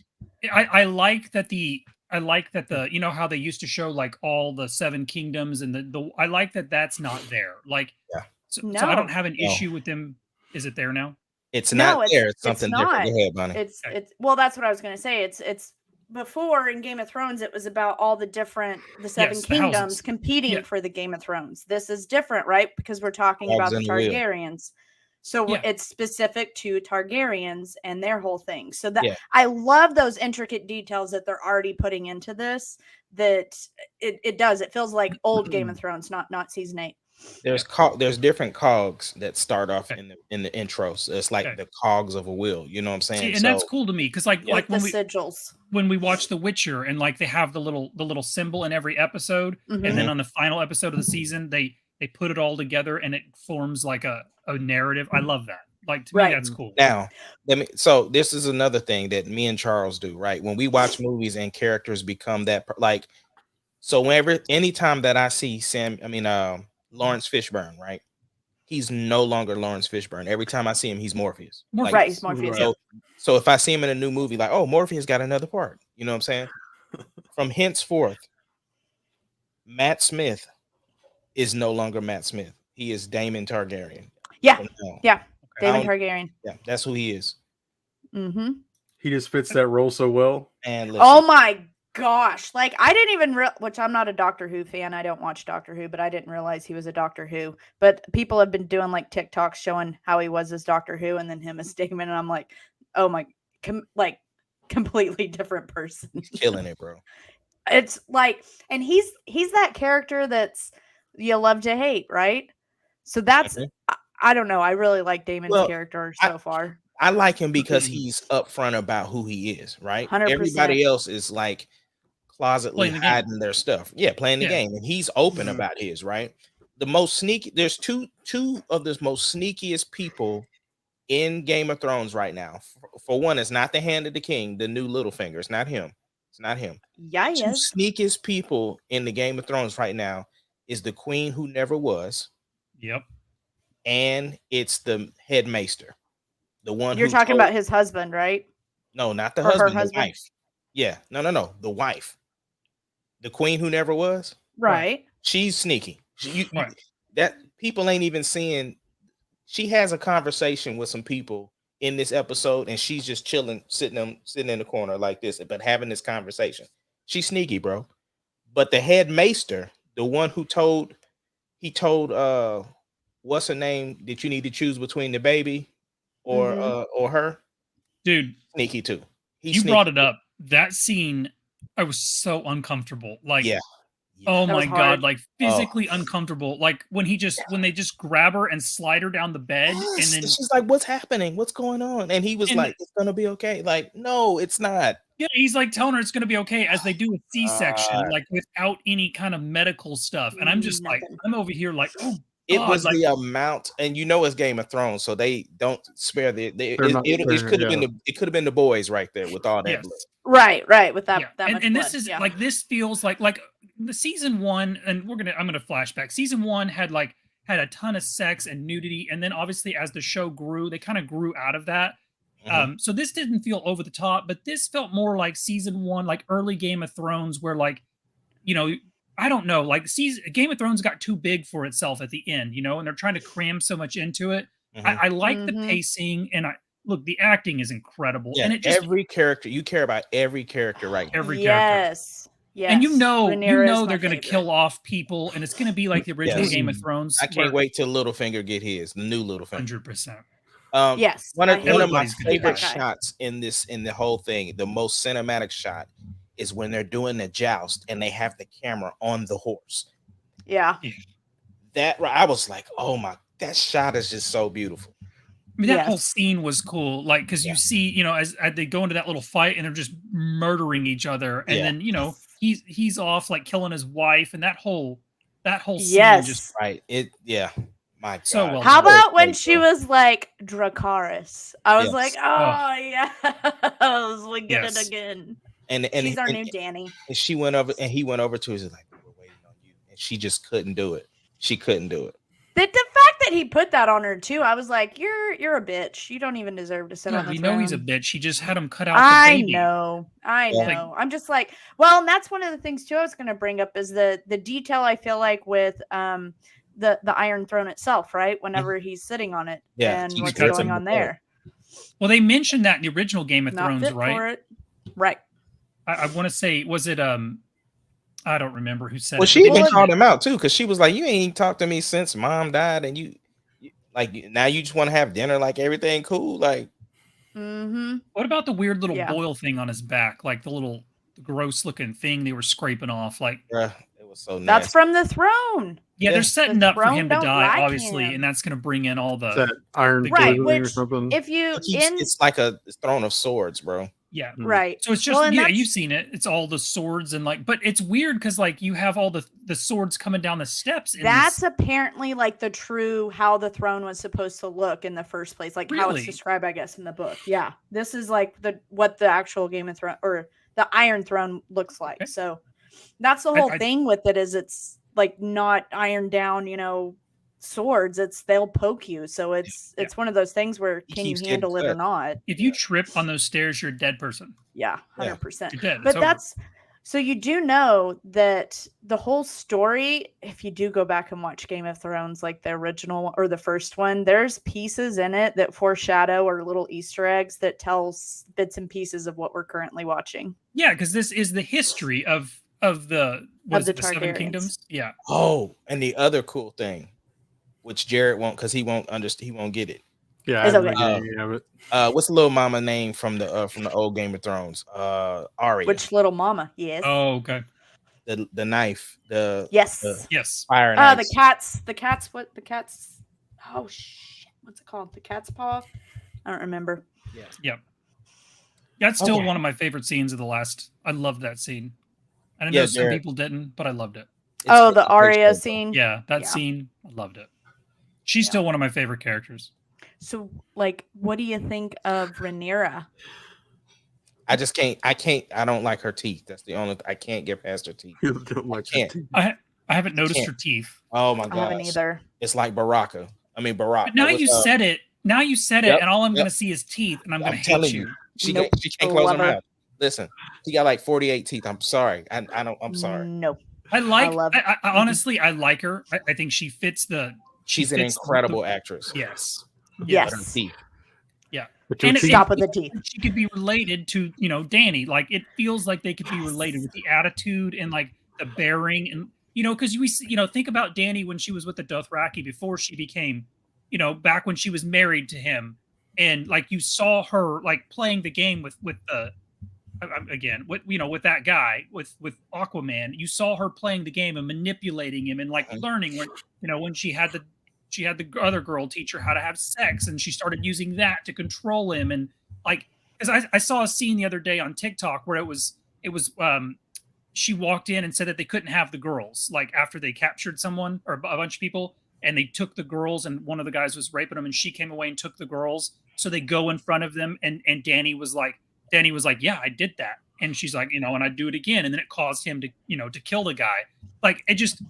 I like that you know how they used to show like all the 7 kingdoms and the I like that that's not there. Like, Yeah. so I don't No. have an No. issue with them. Is it there now? It's No, not there. It's it's something different. not. Go ahead, Bonnie. Okay. It's well, that's what I was going to say. It's before in Game of Thrones, it was about all the 7 Yes, the kingdoms houses. competing Yeah. for the Game of Thrones. This is different, right? Because we're talking Cogs about the in the wheel. Targaryens. So Yeah. it's specific to Targaryens and their whole thing. So that Yeah. I love those intricate details that they're already putting into this. That it does. It feels like old Game of Thrones, not season 8. There's different cogs that start off Okay. in the intros. It's like Okay. the cogs of a wheel. You know what I'm saying? See, and that's cool to me because like With the when we sigils. watch The Witcher and like they have the little symbol in every episode, Mhm. and then on the final episode of the season they put it all together and it forms like a narrative. I love that. Like to me, Right. that's cool. Now, so this is another thing that me and Charles do, right? When we watch movies and characters become that, like, so anytime that I see Lawrence Fishburne, right? He's no longer Lawrence Fishburne. Every time I see him, he's Morpheus. Morpheus. Right, he's Morpheus. Right. So if I see him in a new movie, like, oh, Morpheus got another part. You know what I'm saying? From henceforth, Matt Smith is no longer Matt Smith. He is Daemon Targaryen. Yeah. From now on. Yeah. Daemon I don't- Targaryen. Yeah, that's who he is. Mm-hmm. He just fits that role so well. And listen, Oh my gosh. Like I didn't even which I'm not a Doctor Who fan. I don't watch Doctor Who, but I didn't realize he was a Doctor Who. But people have been doing like TikToks showing how he was as Doctor Who and then him as Damon. And I'm like, oh my, like completely different person. he's killing it, bro. It's like, and he's that character that's you love to hate, right? So that's Mhm. I don't know. I really like Damon's Well, character so far. I like him because he's upfront about who he is, right? 100%. Everybody else is like closetly Playing the game. hiding their stuff. Yeah, playing the Yeah. game. And he's open Mhm. about his, right? The most sneaky, there's two of the most sneakiest people in Game of Thrones right now. For one, it's not the Hand of the King, the new Littlefinger. It's not him. It's not him. Yeah, he Two is. sneakiest people in the Game of Thrones right now is the Queen who never was, Yep. and it's the headmaester. The one You're who talking told- about his husband, right? No, not the Or her husband, the husband? wife. Yeah, no, the wife. The queen who never was. Right. She's sneaky. Right. That people ain't even seeing. She has a conversation with some people in this episode, and she's just chilling, sitting in the corner like this, but having this conversation. She's sneaky, bro. But the head maester, the one who told what's her name, that you need to choose between the baby or Mhm. or her, Dude, sneaky too. He's you sneaky. brought it up. That scene, I was so uncomfortable. Like, Yeah. oh That was my god, hard. like physically uncomfortable. Like when they just grab her and slide her down the bed, Yes, and then she's like, "What's happening? What's going on?" And he was And- like, "It's gonna be okay." Like, no, it's not. yeah, he's like telling her it's gonna be okay as they do a C-section, God. like without any kind of medical stuff. And I'm just like, Nothing. I'm over here like, oh, It God, was like- the amount, and you know it's Game of Thrones, so they don't spare the. They're not It sparing, could have yeah. been the boys right there with all that Yes. blood. Right. With that, yeah. that much And blood. this is yeah. like this feels like the season 1, and I'm gonna flashback. Season 1 had a ton of sex and nudity, and then obviously as the show grew, they kind of grew out of that. Mhm. So this didn't feel over the top, but this felt more like season 1, like early Game of Thrones, where I don't know, like Game of Thrones got too big for itself at the end, and they're trying to cram so much into it. Mhm. I like the Mhm. pacing, and look, the acting is incredible, Yeah, and it just every character you care about every character right now. every character. Yes. Yes. And you know Rhaenyra is my they're going to favorite. kill off people, and it's going to be like the original Yes. Game of Thrones. I can't wait till Littlefinger get his, the new Littlefinger. 100%. Yes. One I of hate my Everybody's gonna favorite that guy. shots in the whole thing, the most cinematic shot, is when they're doing the joust and they have the camera on the horse. Yeah. I was like, oh my, that shot is just so beautiful. I mean, that Yes. whole scene was cool, like because Yeah. you see, you know, as they go into that little fight and they're just murdering each other, and Yeah. then you know he's off like killing his wife, and that whole scene Yes. just Right. My God. So well How done. about when she was like Dracarys? I was Yes. like, oh yes, we get Yes. it again. and She's our and- new Danny. and she went over and he went over to her, he's like, we're waiting on you. And she just couldn't do it. She couldn't do it. The fact that he put that on her too, I was like, you're a bitch. You don't even deserve to sit No, on the we throne. know he's a bitch. He just had him cut out the I baby. know. Yeah. know. I'm just like, well, and that's one of the things too I was gonna bring up is the detail I feel like with the Iron Throne itself, right? Whenever he's sitting on it Yeah, and he what's cuts going him on before. there. Well, they mentioned that in the original Game of Not Thrones, fit right? for it. Right. I want to say, was it I don't remember who said Well, it. she but they even mentioned called it. him out too, because she was like, you ain't talked to me since mom died, and you like now you just want to have dinner like everything cool. Like, Mm-hmm. What about the weird little Yeah. boil thing on his back, like the little gross looking thing they were scraping off? Like, bruh, it was so That's nasty. from the throne. yeah, Yeah. they're setting The up for throne him to don't die, like obviously, him. and that's going to bring in all It's the that iron Right, poisoning or which something. if you It's like a throne of swords, bro. yeah. right. So it's just Well, and yeah, that's- you've seen it. It's all the swords and like, but it's weird because like you have all the swords coming down the steps. In That's this, apparently like the true how the throne was supposed to look in the first place, like how Really? it's described, I guess, in the book. Yeah, this is like what the actual Game of Thrones or the Iron Throne looks like. Okay. So that's the whole I- thing with it is it's like not ironed down, swords. It's they'll poke you. So it's one of those things where He can you keeps getting handle it or cut. not? if you trip on those stairs, you're a dead person. Yeah, Yeah. 100%. You're dead. It's But over. that's so you do know that the whole story, if you do go back and watch Game of Thrones, like the original or the first one, there's pieces in it that foreshadow or little Easter eggs that tells bits and pieces of what we're currently watching. Yeah, because this is the history of the what is the it, the Seven Targaryens. Kingdoms. Yeah, Oh, and the other cool thing, which Jared won't, because he won't understand, he won't get it. Yeah, It's I okay. haven't read any of it. What's the little mama name from the old Game of Thrones? Arya. Which little mama? Yes. Oh, okay. the knife, the yes. Yes. fire The knife. cat's what? The cat's oh shit. What's it called? The cat's paw? I don't remember. That's still Okay. one of my favorite scenes of the last. I loved that scene. I know Yeah, some Jared. people didn't, but I loved it. Oh, the it's Arya pretty cool. scene. Yeah, that Yeah. scene, I loved it. She's still one of my favorite characters. So, like, what do you think of Rhaenyra? I just can't. I don't like her teeth. That's the only. I can't get past her teeth. You don't like can't. that. I haven't noticed Can't. her teeth. Oh my I haven't god. either. It's like Baraka. Barack. But now you said it. Now you said it, Yep, and all I'm yep. going to see is teeth, and I'm going to I'm hate telling you. you. She Nope. she can't close her Love her. mouth. Listen, she got like 48 teeth. I'm sorry. I don't. I'm sorry. No. I like. love- I honestly, I like her. I think she fits the. she She's an fits the- incredible actress. Yes. Yes. But her teeth. But your And it- teeth- Stop with the teeth. She could be related to Danny. Like it feels like they could be related with the attitude and like the bearing and because we think about Danny when she was with the Dothraki before she became back when she was married to him and like you saw her like playing the game with the again with that guy with Aquaman. You saw her playing the game and manipulating him and like learning when she had the other girl teach her how to have sex and she started using that to control him and like because I saw a scene the other day on TikTok where it was she walked in and said that they couldn't have the girls like after they captured someone or a bunch of people and they took the girls and one of the guys was raping them and she came away and took the girls so they go in front of them and Danny was like yeah I did that and she's like and I'd do it again and then it caused him to to kill the guy like it just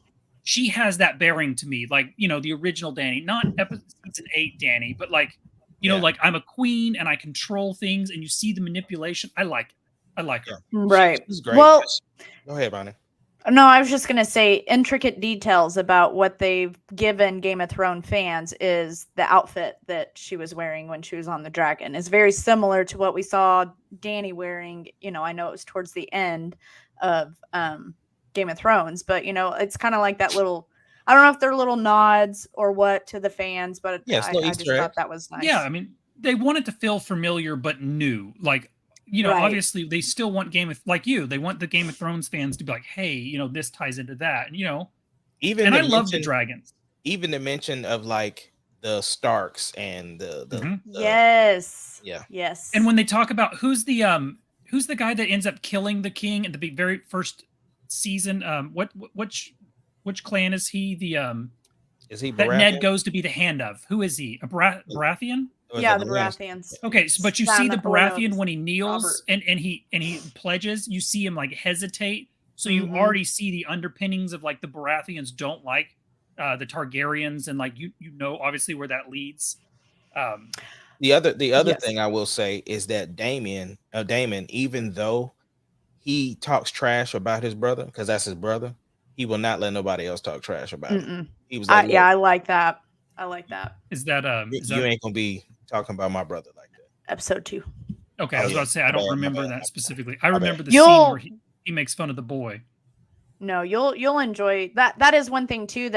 she has that bearing to me like the original Danny not season 8 Danny but like like I'm a queen and I control things and you see the manipulation I like her Right. She's great. Well, Go ahead, Bonnie. No, I was just gonna say intricate details about what they've given Game of Thrones fans is the outfit that she was wearing when she was on the dragon is very similar to what we saw Dany wearing. I know it was towards the end of Game of Thrones, but it's kind of like that little. I don't know if they're little nods or what to the fans, but Yeah, it's I no just Easter egg. thought that was nice. Yeah, I mean, they want it to feel familiar but new. Like, Right. obviously they still want they want the Game of Thrones fans to be like, hey, this ties into that. And Even and the I love the mention- dragons. Even the mention of like the Starks and the Yes. Yeah. Yes. And when they talk about who's the guy that ends up killing the king at the very first season, which clan is he? is he That Baratheon? Ned goes to be the hand of. Who is he? A Baratheon? Or is yeah, it the Lannister? Baratheons. Okay, but you Down see the the horn of Baratheon when he kneels Robert. and he pledges, you see him like hesitate. So you Mhm. already see the underpinnings of like the Baratheons don't like the Targaryens, and like obviously where that leads. The other Yes. thing I will say is that Damon, even though he talks trash about his brother, because that's his brother, he will not let nobody else talk trash about him. Mm-mm. He was like, Yeah, I like that. I like that. Is that you ain't gonna be talking about my brother like that. Episode 2. okay? Oh, I was yeah. about to say I My don't bad, my remember bad, my that bad. specifically. I My bad. remember the scene where he makes fun of the boy. No, you'll enjoy that. That is one thing too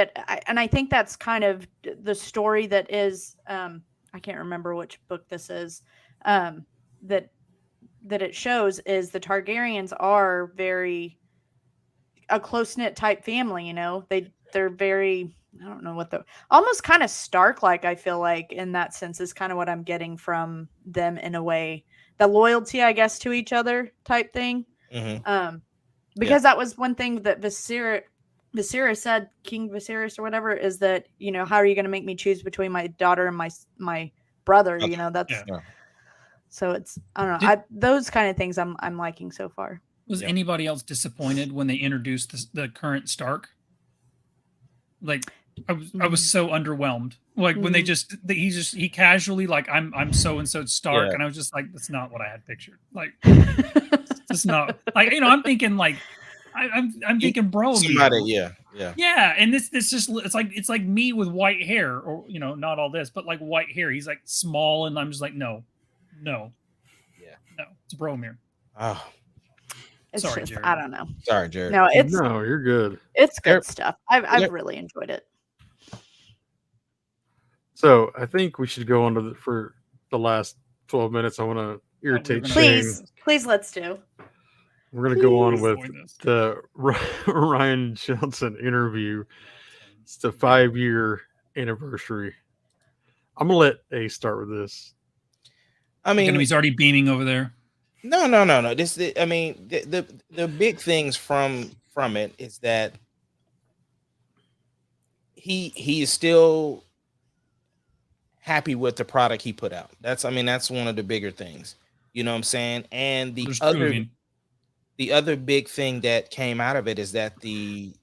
I think that's kind of the story that is I can't remember which book this is that it shows is the Targaryens are very a close-knit type family, they're very I don't know what the almost kind of Stark like I feel like in that sense is kind of what I'm getting from them in a way. The loyalty, I guess, to each other type thing. Mhm. Because that was one thing that Viserys said, King Viserys or whatever, is that, how are you going to make me choose between my daughter and my brother? Okay. That's Yeah. so it's I don't know. Those kind of things I'm liking so far. Was Yeah. anybody else disappointed when they introduced the current Stark? Like I was so underwhelmed. Like when he casually like I'm so and so Stark, Yeah. and I was just like, that's not what I had pictured. Like it's not like I'm thinking like I'm thinking bro. Somebody, yeah. And this just it's like me with white hair, or not all this, but like white hair. He's like small, and I'm just like no, it's Bromir. Oh, It's Sorry, just Jared. I don't know. sorry, Jared. No, No, you're good. it's good Yep. stuff. I've Yep. really enjoyed it. So I think we should go on to for the last 12 minutes. I want to irritate gonna- Shane. Please let's do. We're going to go on Please with avoid this. the Ryan Johnson interview. It's the 5-year anniversary. I'm going to let A start with this. I mean, He's already beaming over there. No. I mean, the big things from it is that he is still happy with the product he put out. That's one of the bigger things. You know what I'm saying? And There's two of you. the other big thing that came out of it is that the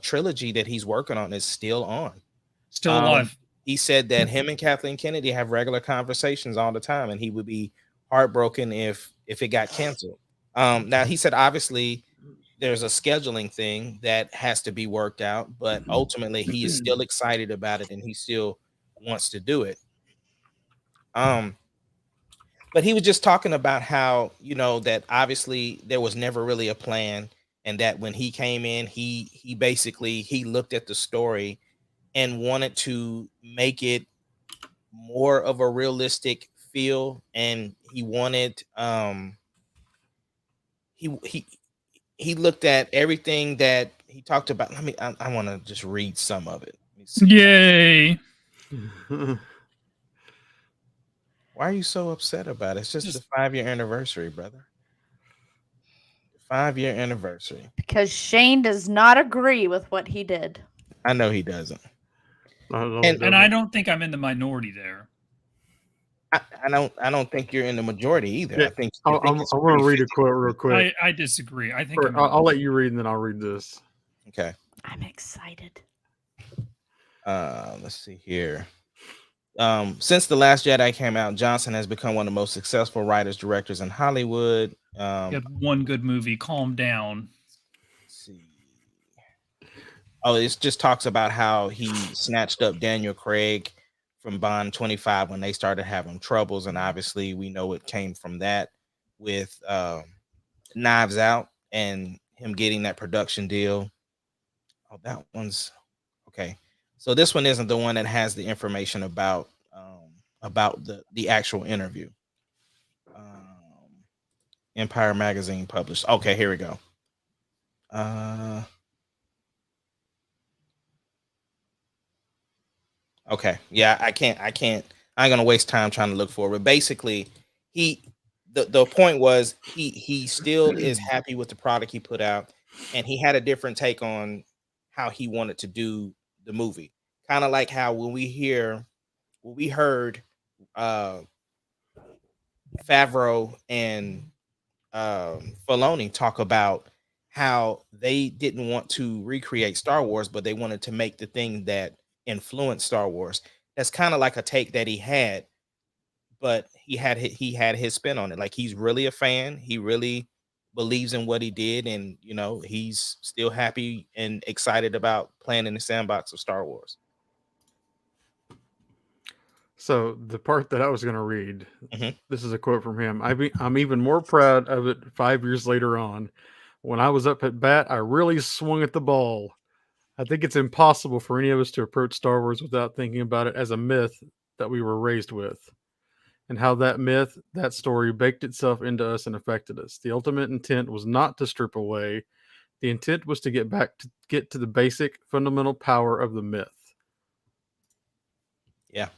trilogy that he's working on is still on. Still alive. He said that him and Kathleen Kennedy have regular conversations all the time, and he would be heartbroken if it got canceled. Now he said obviously there's a scheduling thing that has to be worked out, but ultimately he is still excited about it and he still wants to do it. But he was just talking about how, that obviously there was never really a plan, and that when he came in, he basically looked at the story and wanted to make it more of a realistic feel, and he wanted he looked at everything that he talked about. I want to just read some of it. Let me see. Yay. Why are you so upset about it? It's just the 5-year anniversary, brother. 5-year anniversary. Because Shane does not agree with what he did. I know he doesn't. And I don't think I'm in the minority there. I don't think you're in the majority either. Yeah, I think I want to read a quote real quick. I disagree. I think I'll let you read and then I'll read this. Okay. I'm excited. Let's see here. Since The Last Jedi came out, Johnson has become one of the most successful writers, directors in Hollywood. You had one good movie. Calm down. Let's see. Oh, it just talks about how he snatched up Daniel Craig from Bond 25 when they started having troubles, and obviously we know it came from that with Knives Out and him getting that production deal. Oh, that one's okay. So this one isn't the one that has the information about the actual interview. Empire Magazine published. Okay, here we go. Okay. Yeah, I ain't gonna waste time trying to look for it. But basically, the point was he still is happy with the product he put out, and he had a different take on how he wanted to do the movie. Kind of like how when we heard Favreau and Filoni talk about how they didn't want to recreate Star Wars, but they wanted to make the thing that influenced Star Wars. That's kind of like a take that he had, but he had his spin on it. Like, he's really a fan. He really believes in what he did, and he's still happy and excited about playing in the sandbox of Star Wars. So the part that I was going to read, Mhm. this is a quote from him. I'm even more proud of it 5 years later on. When I was up at bat, I really swung at the ball. I think it's impossible for any of us to approach Star Wars without thinking about it as a myth that we were raised with, and how that myth, that story, baked itself into us and affected us. The ultimate intent was not to strip away. The intent was to get to the basic, fundamental power of the myth. Yeah.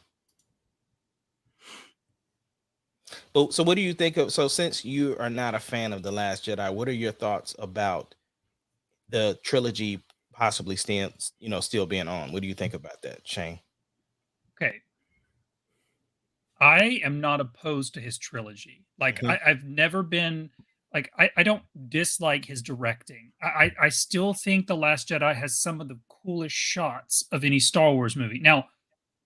But so what do you think of, so since you are not a fan of The Last Jedi, what are your thoughts about the trilogy possibly still being on? What do you think about that, Shane? Okay. I am not opposed to his trilogy. Like, Mhm. I've never been like, I don't dislike his directing. I still think The Last Jedi has some of the coolest shots of any Star Wars movie. Now,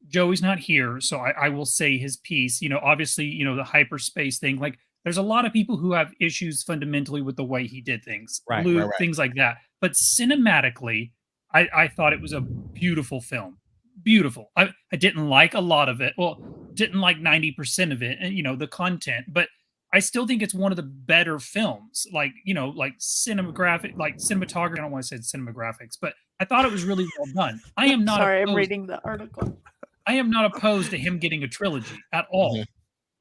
Joey's not here, so I will say his piece. Obviously, the hyperspace thing. Like, there's a lot of people who have issues fundamentally with the way he did things, Right. things like that. But cinematically, I thought it was a beautiful film. Beautiful. I didn't like a lot of it. Well, didn't like 90% of it, and the content, but I still think it's one of the better films. Like, like cinematographic, like cinematography. I don't want to say cinematographics, but I thought it was really well done. I am not Sorry, I'm opposed reading the article. I am not opposed to him getting a trilogy at all. Mhm.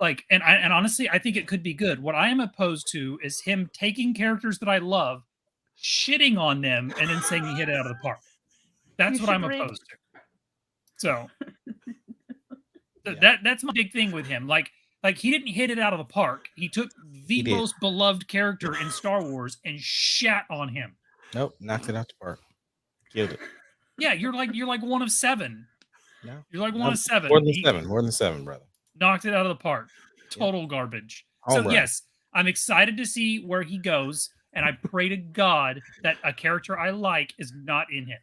Like, and honestly, I think it could be good. What I am opposed to is him taking characters that I love, shitting on them, and then saying he hit it out of the park. That's You what I'm should read- opposed to. So Yeah. that's my big thing with him. Like he didn't hit it out of the park. He took the did. most beloved character in Star Wars and shat on him. Nope, knocked it out the park. Killed it. Yeah, you're like one of seven. No. You're like one of seven. More than He seven. More than seven, brother. knocked it out of the park. Total garbage. Home So run. yes, I'm excited to see where he goes, and I pray to God that a character I like is not in him.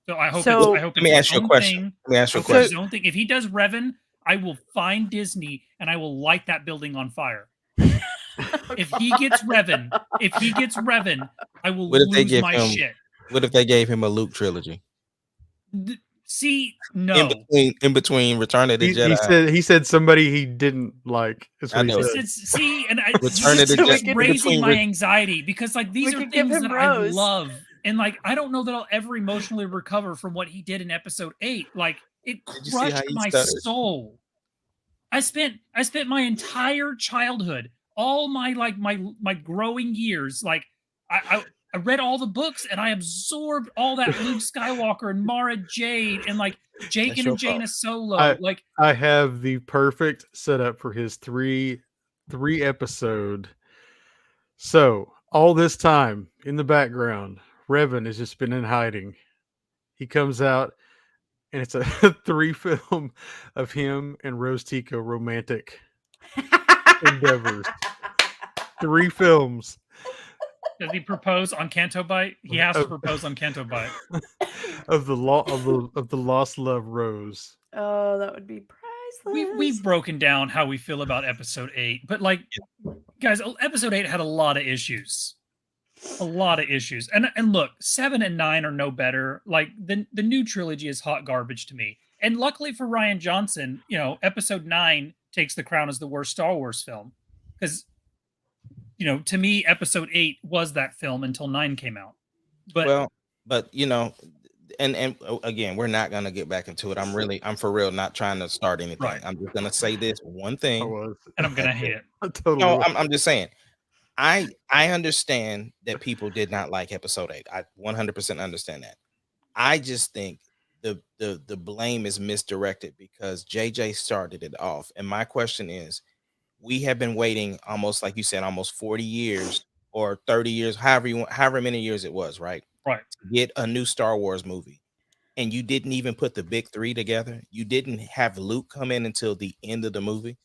So I hope. So- I hope Let me it's ask his you a own question. thing. Let me ask you a I hope it's his question. own thing. If he does Revan, I will find Disney and I will light that building on fire. If he gets Revan, I will What if they lose give my him- shit. What if they gave him a Luke trilogy? See, no. In between Return of the Jedi. He said somebody he didn't like. Is I what he know. said. See, and Return of the it's Jedi- raising between my Re- anxiety because like these We are could give things him that I Rose. love, and like I don't know that I'll ever emotionally recover from what he did in Episode 8. Like, it Did you see how crushed he my stuttered? soul. I spent my entire childhood, all my my growing years, like I read all the books and I absorbed all that Luke Skywalker and Mara Jade and like Jake That's your and Jaina fault. Solo. Like, I have the perfect setup for his three episode. So all this time in the background, Revan has just been in hiding. He comes out, and it's a 3 film of him and Rose Tico romantic endeavors. 3 films does he propose on Canto Bite? He has to propose on Canto Bite. of the lost love Rose. Oh, that would be priceless. We've broken down how we feel about Episode 8, but like, guys, Episode 8 had a lot of issues. A lot of issues. And look, 7 and 9 are no better. Like the new trilogy is hot garbage to me. And luckily for Ryan Johnson, you know, episode 9 takes the crown as the worst Star Wars film. Because, you know, to me, episode 8 was that film until 9 came out. But you know, and again, we're not gonna get back into it. I'm for real not trying to start anything. Right. I'm just gonna say this one I thing. was. and I'm gonna hate it. I totally No, was. I'm just saying. I understand that people did not like episode 8. I 100% understand that. I just think the blame is misdirected because JJ started it off. And my question is, we have been waiting almost, like you said, almost 40 years or 30 years, however many years it was, right? Right. To get a new Star Wars movie. And you didn't even put the big three together. You didn't have Luke come in until the end of the movie.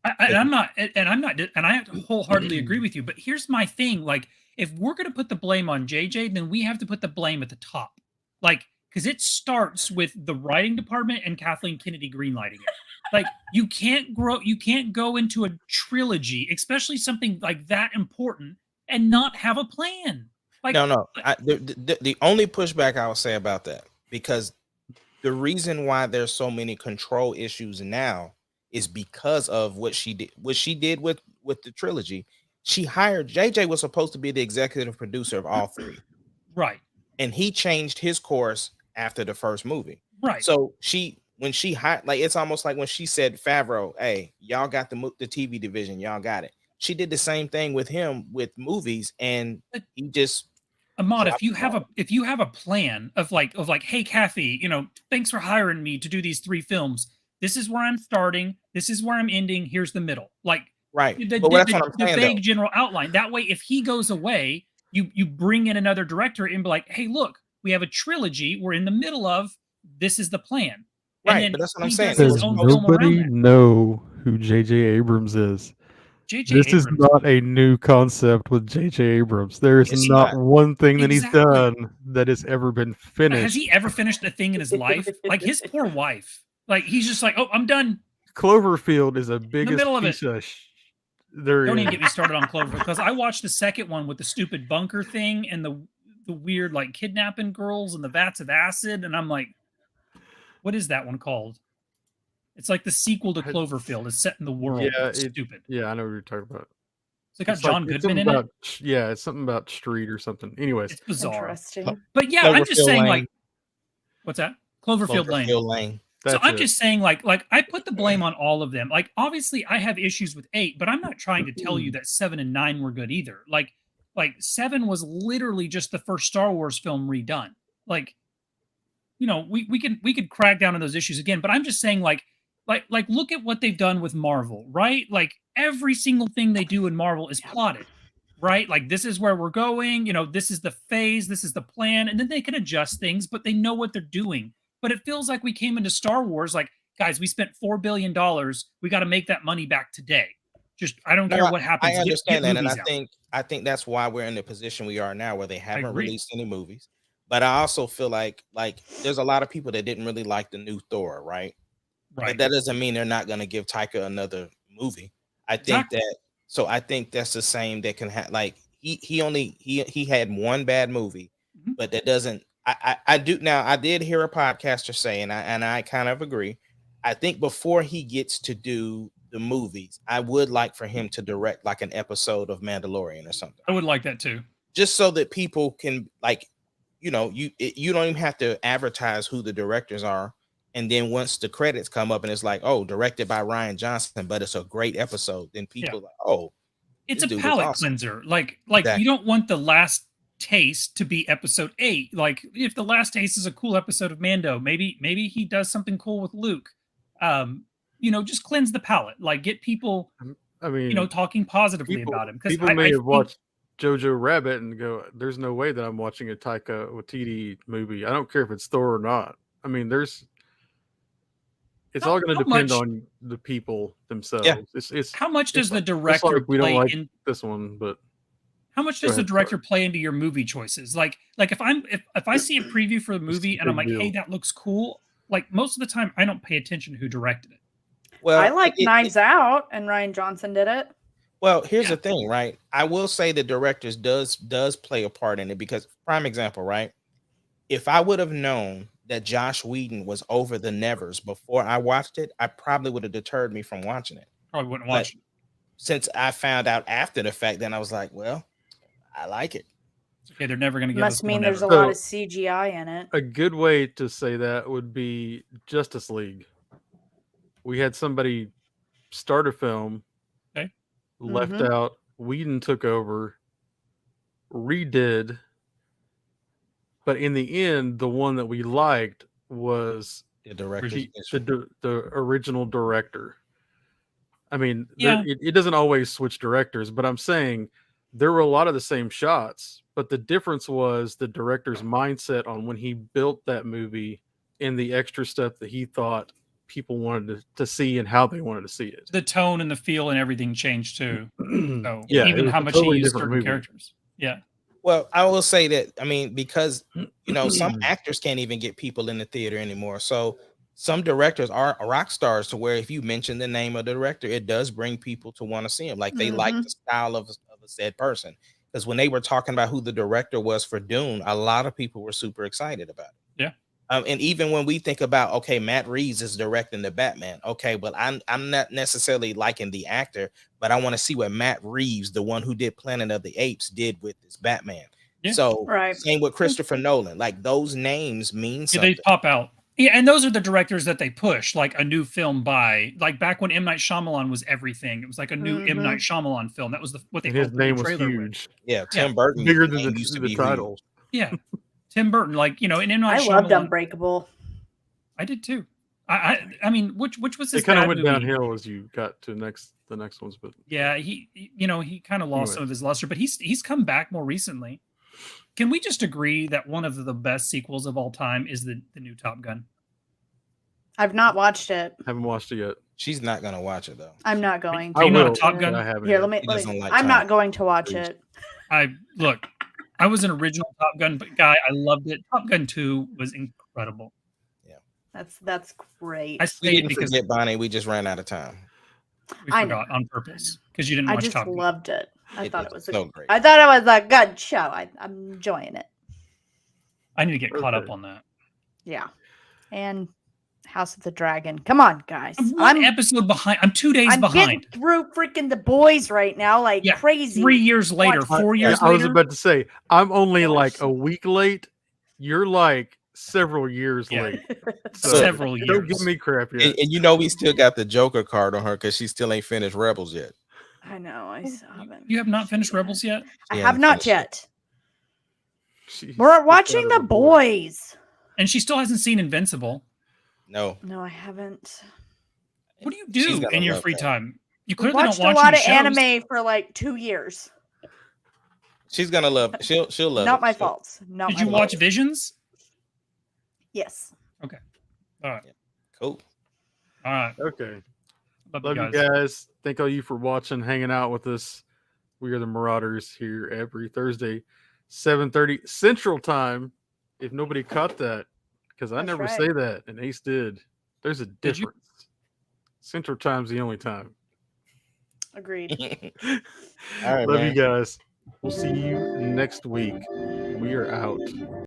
I'm not, and I have to wholeheartedly agree with you. But here's my thing: like, if we're going to put the blame on JJ, then we have to put the blame at the top, like, because it starts with the writing department and Kathleen Kennedy greenlighting it. Like, you can't go into a trilogy, especially something like that important, and not have a plan. Like, No. The only pushback I would say about that, because the reason why there's so many control issues now is because of what she did with the trilogy. She hired JJ was supposed to be the executive producer of all three, right, and he changed his course after the first movie. right. So when she hired, like, it's almost like when she said, Favreau, hey, y'all got the TV division, y'all got it. She did the same thing with him with movies, and he just Ahmad, if you have a plan of like, hey, Kathy, you know, thanks for hiring me to do these 3 films. This is where I'm starting. This is where I'm ending. Here's the middle. Like, right. The saying, vague general outline. That way, if he goes away, you bring in another director and be like, hey, look, we have a trilogy we're in the middle of. This is the plan. And right, then but that's what I'm he saying. does his Does own film around nobody that. know who J.J. Abrams is? J.J. This Abrams. is not a new concept with J.J. Abrams. There is It's not not. one thing that he's Exactly. done that has ever been finished. Has he ever finished a thing in his life? Like, his poor wife. Like, he's just like, oh, I'm done. Cloverfield is a biggest middle of piece of there Don't is. even get me started on Cloverfield, because I watched the second one with the stupid bunker thing and the weird, like, kidnapping girls and the vats of acid, and I'm like, what is that one called? It's like the sequel to Cloverfield. It's set in the world. Yeah, It's stupid. Yeah, I know what you're talking about. So it got It's like- John it's Goodman in something it. about, yeah, it's something about Street or something. Anyways, It's bizarre. Interesting. But yeah, I'm just Cloverfield saying, Lane. like, what's that? Cloverfield Lane. Lane. So that's I'm it. just saying, like I put the blame on all of them. Like, obviously, I have issues with 8, but I'm not trying to tell you that 7 and 9 were good either. Like 7 was literally just the first Star Wars film redone. Like, you know, we could crack down on those issues again, but I'm just saying, like look at what they've done with Marvel, right? Like, every single thing they do in Marvel is plotted, right? Like, this is where we're going, you know, this is the phase, this is the plan, and then they can adjust things, but they know what they're doing. But it feels like we came into Star Wars like, guys, we spent $4 billion. We got to make that money back today. Just, I don't care what happens. I understand that, and movies out. I think that's why we're in the position we are now, where they haven't agree. released any movies. But I also feel like there's a lot of people that didn't really like the new Thor, right? Right. But that doesn't mean they're not going to give Taika another movie. I think Exactly. I think that's the same that can have, like, he had one bad movie, Mhm. but that doesn't. I do now. I did hear a podcaster say, and I kind of agree. I think before he gets to do the movies, I would like for him to direct like an episode of Mandalorian or something, I would like that too. just so that people can, like, you know, you don't even have to advertise who the directors are. And then once the credits come up and it's like, oh, directed by Ryan Johnson, but it's a great episode, then people are like, oh, It's this a dude was palate awesome. cleanser. Like Exactly. you don't want the last taste to be episode 8. Like, if the last taste is a cool episode of Mando, maybe he does something cool with Luke. You know, just cleanse the palate. Like, get people, I mean, you know, talking positively people, about him. Because people may have watched Jojo Rabbit and go, "There's no way that I'm watching a Taika Waititi movie. I don't care if it's Thor or not." I mean, it's all going to depend on the people themselves. Yeah. It's how much does the just director like we don't play like in? this one, but How much Go does the ahead, director play into your movie choices? Like if I see a preview for the movie and I'm like, big hey, deal. that looks cool. Like, most of the time, I don't pay attention to who directed it. Well, I like Knives Out, and Ryan Johnson did it. Well, here's Yeah. the thing, right? I will say the directors does play a part in it because prime example, right? If I would have known that Josh Whedon was over the Nevers before I watched it, I probably would have deterred me from watching it. Probably wouldn't But watch it. since I found out after the fact, then I was like, well, I like it. It's okay, they're never going to give us Must more mean there's a Never. lot So- of CGI in it. A good way to say that would be Justice League. We had somebody start a film, Okay. left Mhm. out. Whedon took over, redid, but in the end, the one that we liked was The director's the original director. I mean, Yeah. it doesn't always switch directors, but I'm saying there were a lot of the same shots, but the difference was the director's mindset on when he built that movie and the extra stuff that he thought people wanted to see and how they wanted to see it. The tone and the feel and everything changed too. So Yeah, it even was how a much totally he used different certain movie. characters. Yeah. Well, I will say that, I mean, because some actors can't even get people in the theater anymore. So some directors are rock stars to where if you mention the name of the director, it does bring people to want to see him. Like they like Mhm. the style of a said person. Because when they were talking about who the director was for Dune, a lot of people were super excited about it. Yeah. And even when we think about, okay, Matt Reeves is directing the Batman. Okay, but I'm not necessarily liking the actor, but I want to see what Matt Reeves, the one who did Planet of the Apes, did with this Batman. Yeah. So Right. same with Christopher Nolan. Like those names mean Yeah, something. they pop out. Yeah, and those are the directors that they push, like a new film by, like back when M. Night Shyamalan was everything. It was like a new M. Night Shyamalan film. That was what they And his opened the name was trailer with. huge, Yeah, Tim Burton bigger than name used to the be title. huge. Yeah, Tim Burton, like and M. Night I loved Shyamalan. Unbreakable. I did too. I mean, which was this It kind of bad went movie? downhill as you got to the next ones, but Yeah, he kind of lost Anyway. some of his luster, but he's come back more recently. Can we just agree that one of the best sequels of all time is the new Top Gun? I've not watched it. haven't watched it yet. She's not gonna watch it though. I'm not going Are you to. not a will, Top but Gun? I haven't Here, yet. let me. He Let doesn't me like I'm Tom not going to watch Cruise. it. I was an original Top Gun guy. I loved it. Top Gun 2 was incredible. That's great. I We stayed didn't because forget Bonnie. We just ran out of time. we I know. forgot on purpose because you didn't I watch just Top Gun. loved it. I thought it was. so great. I thought it was a good show. I'm enjoying it. I need to get caught up Okay. on that. Yeah, and House of the Dragon. Come on, guys. I'm one episode behind. I'm 2 days I'm behind. getting through freaking The Boys right now, like Yeah, crazy. 3 years later, Watch- 4 years I was later. about to say I'm only like Gosh. a week late. You're like several years Yeah. late. So Several years. don't give me crap yet. And you know we still got the Joker card on her because she still ain't finished Rebels yet. I know. I still haven't. You have not finished Rebels yet? I She have hasn't not finished it. yet. She's We're just watching out of The Boys. And she still hasn't seen Invincible. No, No, I haven't. What do you She's do gonna in your love free that. time? You We clearly watched don't watch a lot any of shows. anime for like 2 years. she's gonna love. She'll love. Not it. my She'll- fault. Not Did my you fault. watch Visions? Yes. All right. Cool. All right. Okay. Love, Love you you guys. guys. Thank all you for watching, hanging out with us. We are the Marauders here every Thursday, 7:30 Central Time. If nobody caught that, because I That's never right. say that, and Ace did. There's a Did you? difference. Central Time's the only time. Agreed. All right, Love man. you guys. We'll see you next week. We are out.